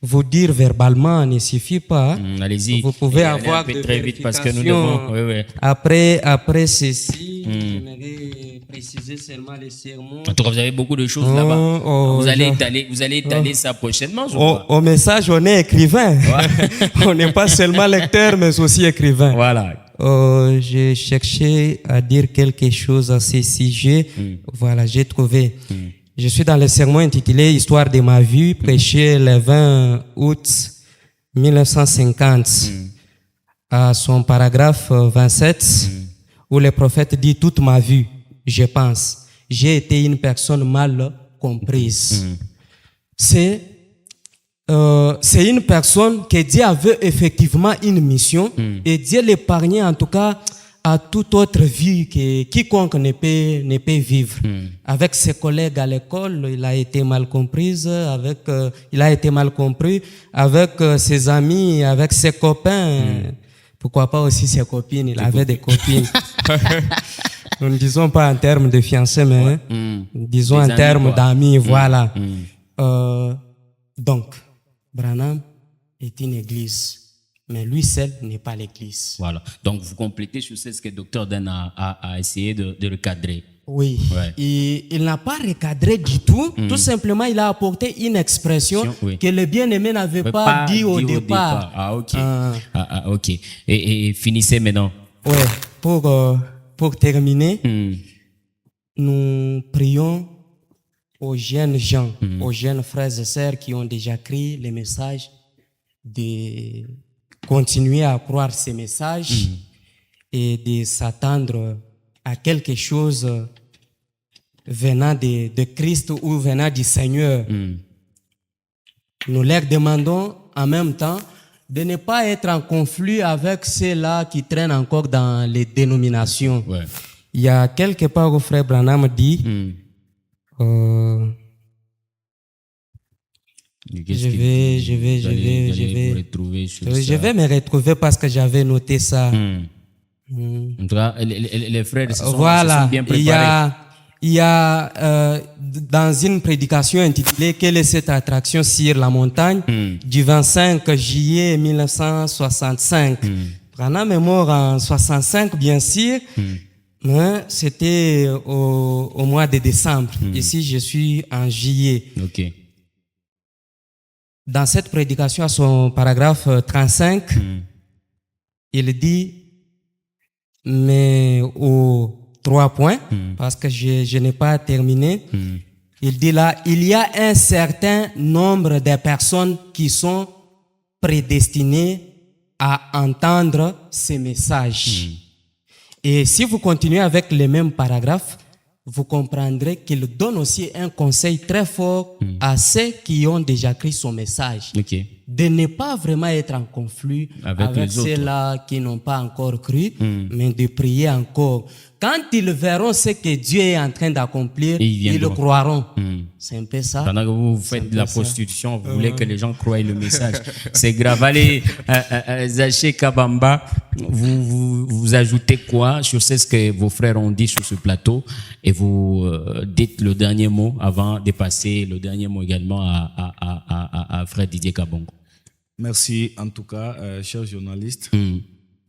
Vous dire verbalement ne suffit pas. Allez-y. Vous pouvez avoir un peu très vite parce que nous devons. Oui. Après ceci, j'aimerais préciser seulement les sermons. En tout cas, vous avez beaucoup de choses là-bas. Vous allez étaler ça prochainement. Au message, on est écrivain. Ouais. On n'est pas seulement lecteur, mais aussi écrivain. Voilà. J'ai cherché à dire quelque chose à ce sujet. Voilà, j'ai trouvé. Je suis dans le sermon intitulé « Histoire de ma vie », prêché le 20 août 1950, à son paragraphe 27, où le prophète dit « Toute ma vie, je pense, j'ai été une personne mal comprise. » C'est une personne que Dieu avait effectivement une mission et Dieu l'épargnait en tout cas à toute autre vie que quiconque ne peut vivre. Avec ses collègues à l'école, il a été mal compris, avec ses amis, avec ses copains, pourquoi pas aussi ses copines, il avait des copines. Nous ne disons pas en termes de fiancés, mais disons en termes d'amis, voilà. Donc, Branham est une église. Mais lui seul n'est pas l'église. Voilà. Donc, vous complétez sur ce que Dr Dan a essayé de recadrer. Oui. Ouais. Il n'a pas recadré du tout. Tout simplement, il a apporté une expression que le bien-aimé n'avait pas dit au départ. Ah, ok. Ok. Et finissez maintenant. Oui. Pour terminer, nous prions aux jeunes gens, aux jeunes frères et sœurs qui ont déjà écrit les messages de continuer à croire ces messages et de s'attendre à quelque chose venant de Christ ou venant du Seigneur. Nous leur demandons en même temps de ne pas être en conflit avec ceux-là qui traînent encore dans les dénominations. Ouais. il y a quelque part où frère Branham dit, je vais me retrouver parce que j'avais noté ça. En tout cas, les frères se sont bien préparés. Il y a dans une prédication intitulée « Quelle est cette attraction sur la montagne ?» du 25 juillet 1965. Branham est mort en 65, bien sûr, mais c'était au mois de décembre. Ici, je suis en juillet. Okay. Dans cette prédication, à son paragraphe 35, il dit, mais aux 3 points, parce que je n'ai pas terminé, il dit là, il y a un certain nombre de personnes qui sont prédestinées à entendre ces messages. Et si vous continuez avec les mêmes paragraphes, vous comprendrez qu'il donne aussi un conseil très fort à ceux qui ont déjà écrit son message. Okay. De ne pas vraiment être en conflit avec ceux-là qui n'ont pas encore cru, mais de prier encore. Quand ils verront ce que Dieu est en train d'accomplir, ils le croiront. C'est un peu ça. Pendant que vous faites de la prostitution, vous voulez que les gens croient le message. C'est grave. Allez, Zaché Kabamba, vous ajoutez quoi sur ce que vos frères ont dit sur ce plateau et vous dites le dernier mot avant de passer le dernier mot également à frère Didier Kabongo. Merci en tout cas, chers journalistes.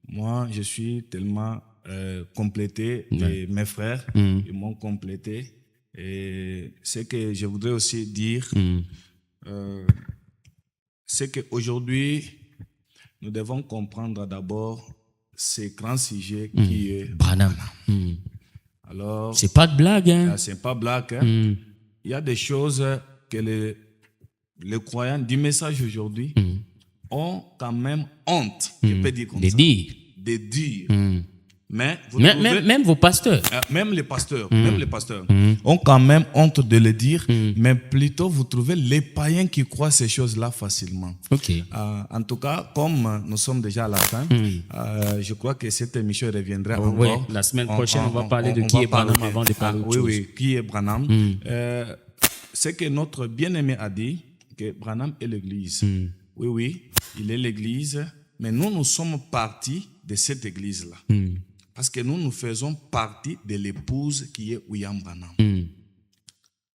Moi, je suis tellement complété et mes frères ils m'ont complété. Et ce que je voudrais aussi dire, c'est qu'aujourd'hui, nous devons comprendre d'abord ce grand sujet qui est Branham. Alors, c'est pas de blague, hein? C'est pas blague. Hein? Il y a des choses que les croyants du message aujourd'hui ont quand même honte, je peux dire comme ça. De dire. Mais même vos pasteurs. Même les pasteurs ont quand même honte de le dire, mais plutôt vous trouvez les païens qui croient ces choses-là facilement. Okay. En tout cas, comme nous sommes déjà à la fin, je crois que cette émission reviendra encore. La semaine prochaine, on va parler de qui est Branham avant de parler de Oui, qui est Branham. C'est que notre bien-aimé a dit que Branham est l'Église. Oui, il est l'Église, mais nous sommes partis de cette Église-là. Parce que nous faisons partie de l'épouse qui est William Branham.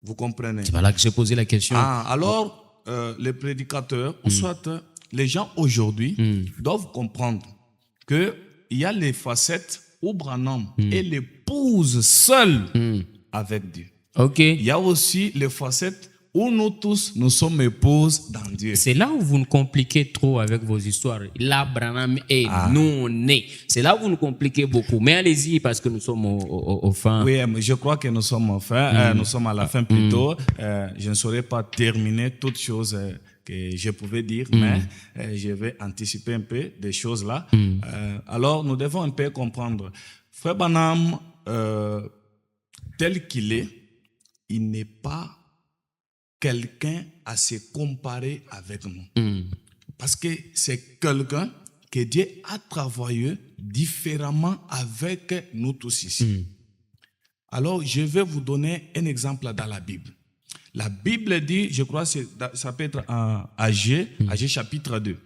Vous comprenez? C'est pas là que j'ai posé la question. Alors, les prédicateurs, ou soit les gens aujourd'hui, doivent comprendre qu'il y a les facettes où Branham est l'épouse seule avec Dieu. Okay. Il y a aussi les facettes où nous tous, nous sommes épouses dans Dieu. C'est là où vous nous compliquez trop avec vos histoires. Là, Branham est, nous on est. C'est là où vous nous compliquez beaucoup. Mais allez-y, parce que nous sommes au fin. Oui, je crois que nous sommes au fin. Nous sommes à la fin plutôt. Je ne saurais pas terminer toutes choses que je pouvais dire, mais je vais anticiper un peu des choses là. Alors, nous devons un peu comprendre. Frère Branham, tel qu'il est, il n'est pas quelqu'un à se comparer avec nous. Parce que c'est quelqu'un que Dieu a travaillé différemment avec nous tous ici. Alors, je vais vous donner un exemple dans la Bible. La Bible dit, je crois que ça peut être en Agé chapitre 2.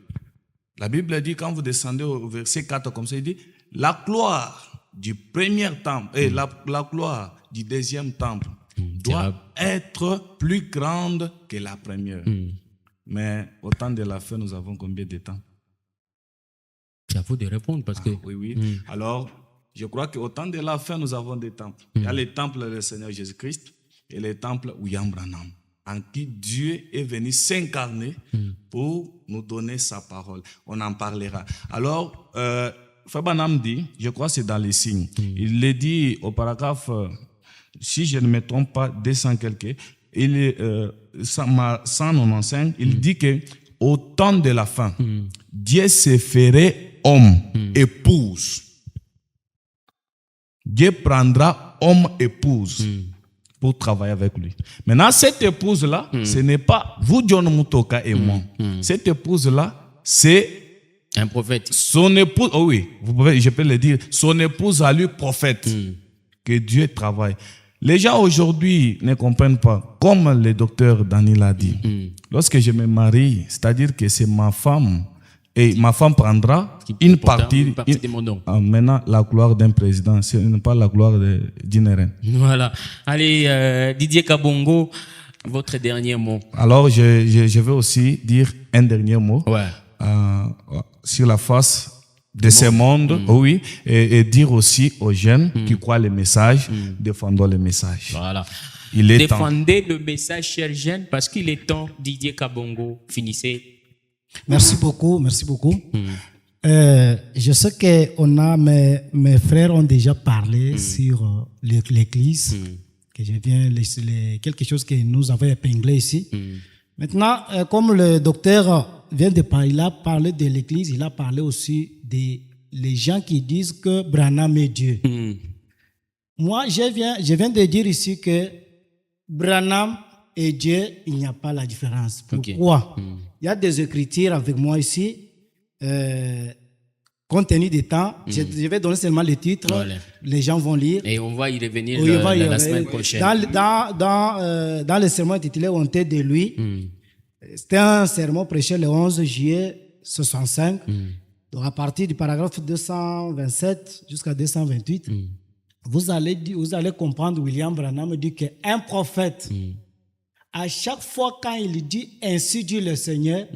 La Bible dit, quand vous descendez au verset 4, comme ça, il dit, la gloire du premier temple et la gloire du deuxième temple doit être plus grande que la première. Mais au temps de la fin, nous avons combien de temps? C'est à vous de répondre parce que... Oui. Alors, je crois qu'au temps de la fin, nous avons des temples. Il y a les temples du Seigneur Jésus-Christ et les temples William Branham, en qui Dieu est venu s'incarner pour nous donner sa parole. On en parlera. Alors, Frère Branham dit, je crois que c'est dans les signes, il le dit au paragraphe... si je ne me trompe pas, 200 quelques, 195, il dit que au temps de la fin, Dieu se ferait homme, épouse. Dieu prendra homme, épouse pour travailler avec lui. Maintenant, cette épouse-là, ce n'est pas vous, John Mutoka et moi. Cette épouse-là, c'est un prophète. Son épouse, je peux le dire, son épouse à lui, prophète. que Dieu travaille. Les gens aujourd'hui ne comprennent pas, comme le docteur Daniel a dit. Lorsque je me marie, c'est-à-dire que c'est ma femme, et ma femme prendra une partie de mon nom. Maintenant, la gloire d'un président, ce n'est pas la gloire d'une reine. Voilà. Allez, Didier Kabongo, votre dernier mot. Alors, je vais aussi dire un dernier mot sur la face de ce monde, oui, et dire aussi aux jeunes qui croient le message, défendons le message. Voilà. Défendez le message, chers jeunes, parce qu'il est temps, Didier Kabongo, finissez. Merci beaucoup, merci beaucoup. Je sais que mes frères ont déjà parlé sur l'Église, que je viens quelque chose que nous avons épinglé ici. Maintenant, comme le docteur vient de parler, il a parlé de l'Église, il a parlé aussi des les gens qui disent que Branham est Dieu. Moi, je viens de dire ici que Branham et Dieu, il n'y a pas la différence. Pourquoi? Il y a des écritures avec moi ici. Compte tenu du temps, je vais donner seulement les titres. Voilà. Les gens vont lire. Et on va y revenir la semaine prochaine. Dans le sermon intitulé Honte de lui, c'était un sermon prêché le 11 juillet 65. Donc à partir du paragraphe 227 jusqu'à 228, vous allez comprendre William Branham dit qu'un prophète, à chaque fois quand il dit ainsi dit le Seigneur,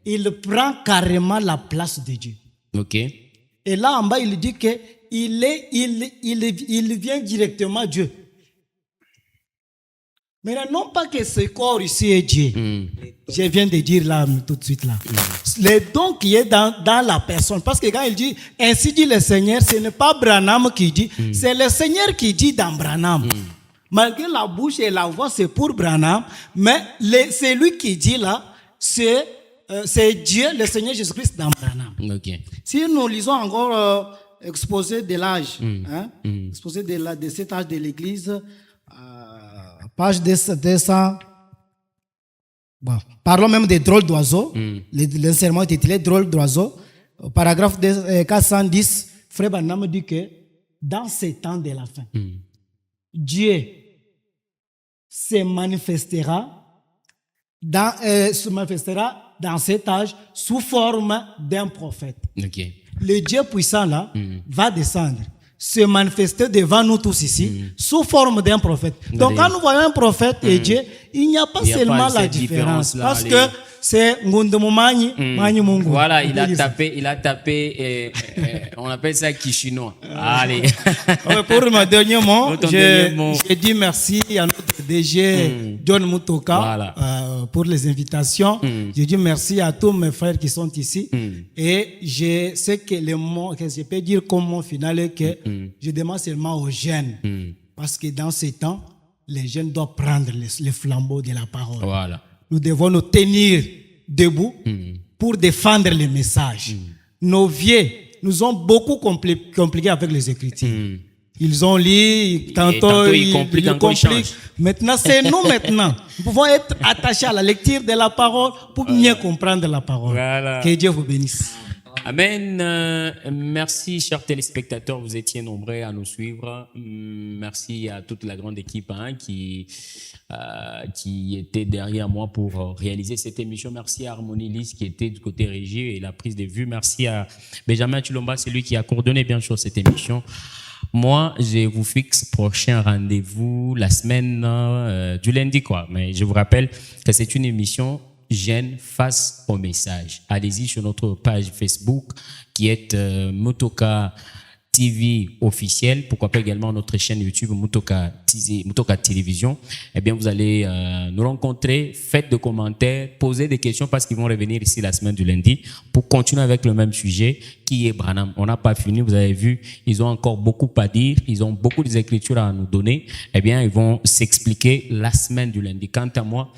il prend carrément la place de Dieu. Ok. Et là en bas, il dit qu'il vient directement à Dieu. Mais non pas que ce corps ici est Dieu. Je viens de dire là tout de suite là. Le don qui est dans la personne. Parce que quand il dit ainsi dit le Seigneur, ce n'est pas Branham qui dit, c'est le Seigneur qui dit dans Branham. Malgré la bouche et la voix, c'est pour Branham, mais c'est lui qui dit là, c'est Dieu, le Seigneur Jésus-Christ dans Branham. Okay. Si nous lisons encore exposé de l'âge, exposé de cet âge de l'Église, page 200. Bon, parlons même des drôles d'oiseaux. L'enseignement est intitulé drôles d'oiseaux. Paragraphe 410, Frère Branham dit que dans ces temps de la fin, Dieu se manifestera dans cet âge sous forme d'un prophète. Okay. Le Dieu puissant là va descendre, se manifester devant nous tous ici sous forme d'un prophète. Donc quand nous voyons un prophète et Dieu, il n'y a pas seulement la différence. Parce que c'est Ngundumumanyi, Manyi Mungu. Voilà, il a tapé, on appelle ça Kishinois. Allez. Pour mon dernier mot, je dis merci à notre DG John Mutoka pour les invitations. Je dis merci à tous mes frères qui sont ici. Et je sais que le mot que je peux dire comme mot final est que je demande seulement aux jeunes. Parce que dans ces temps, les jeunes doivent prendre les flambeaux de la parole. Voilà. Nous devons nous tenir debout pour défendre les messages. Nos vieux nous ont beaucoup compliqué avec les Écritures. Ils ont lu, tantôt ils compliquent. Maintenant, c'est nous maintenant. Nous pouvons être attachés à la lecture de la parole pour mieux comprendre la parole. Voilà. Que Dieu vous bénisse. Amen. Merci, chers téléspectateurs. Vous étiez nombreux à nous suivre. Merci à toute la grande équipe qui était derrière moi pour réaliser cette émission. Merci à Harmonie Lys qui était du côté régie et la prise de vue. Merci à Benjamin Chulomba, c'est lui qui a coordonné bien sûr cette émission. Moi, je vous fixe prochain rendez-vous la semaine du lundi, quoi. Mais je vous rappelle que c'est une émission Jeunes face au message. Allez-y sur notre page Facebook qui est Mutoka TV officiel. Pourquoi pas également notre chaîne YouTube Mutoka Télévision. Eh bien, vous allez nous rencontrer. Faites des commentaires, posez des questions parce qu'ils vont revenir ici la semaine du lundi pour continuer avec le même sujet qui est Branham. On n'a pas fini. Vous avez vu, ils ont encore beaucoup à dire. Ils ont beaucoup d'écritures à nous donner. Eh bien, ils vont s'expliquer la semaine du lundi. Quant à moi,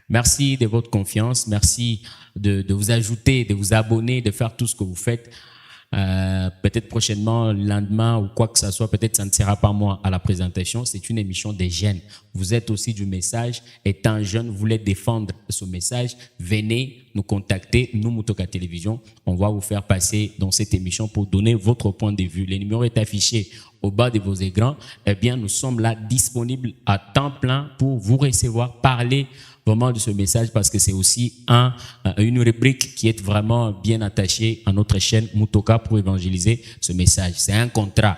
merci de votre confiance. Merci de vous ajouter, de vous abonner, de faire tout ce que vous faites. Peut-être peut-être prochainement, le lendemain ou quoi que ce soit, peut-être ça ne sera pas moi à la présentation. C'est une émission des jeunes. Vous êtes aussi du message. Étant jeune, vous voulez défendre ce message, venez nous contacter, nous, Mutoka Télévision. On va vous faire passer dans cette émission pour donner votre point de vue. Le numéro est affiché au bas de vos écrans. Eh bien, nous sommes là disponibles à temps plein pour vous recevoir, parler vraiment de ce message parce que c'est aussi une rubrique qui est vraiment bien attachée à notre chaîne Mutoka pour évangéliser ce message. C'est un contrat.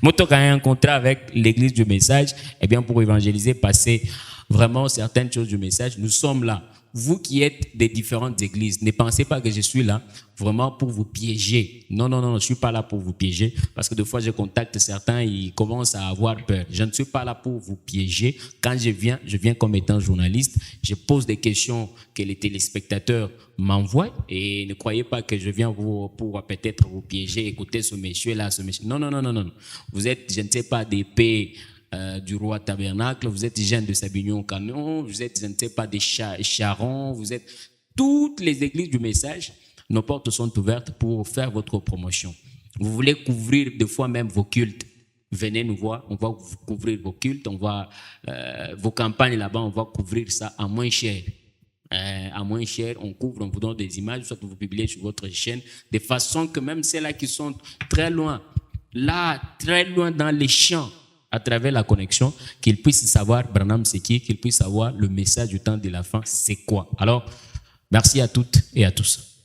Mutoka a un contrat avec l'église du message, eh bien pour évangéliser, passer vraiment certaines choses du message. Nous sommes là. Vous qui êtes des différentes églises, ne pensez pas que je suis là vraiment pour vous piéger. Non, non, non, je ne suis pas là pour vous piéger parce que des fois, je contacte certains, ils commencent à avoir peur. Je ne suis pas là pour vous piéger. Quand je viens comme étant journaliste. Je pose des questions que les téléspectateurs m'envoient et ne croyez pas que je viens pour peut-être vous piéger, écoutez ce monsieur-là, ce monsieur. Non, non, non, non, non. Vous êtes, je ne sais pas, des pays du roi Tabernacle, vous êtes jeunes de Sabignon Canon, vous êtes, je ne sais pas, des Charons, vous êtes toutes les églises du message, nos portes sont ouvertes pour faire votre promotion. Vous voulez couvrir des fois même vos cultes, venez nous voir, on va vous couvrir vos cultes, on va vos campagnes là-bas, on va couvrir ça à moins cher. À moins cher, on couvre, on vous donne des images, soit vous publiez sur votre chaîne, de façon que même celles-là qui sont très loin, là, très loin dans les champs, à travers la connexion, qu'ils puissent savoir Branham c'est qui, qu'ils puissent savoir le message du temps de la fin, c'est quoi. Alors, merci à toutes et à tous.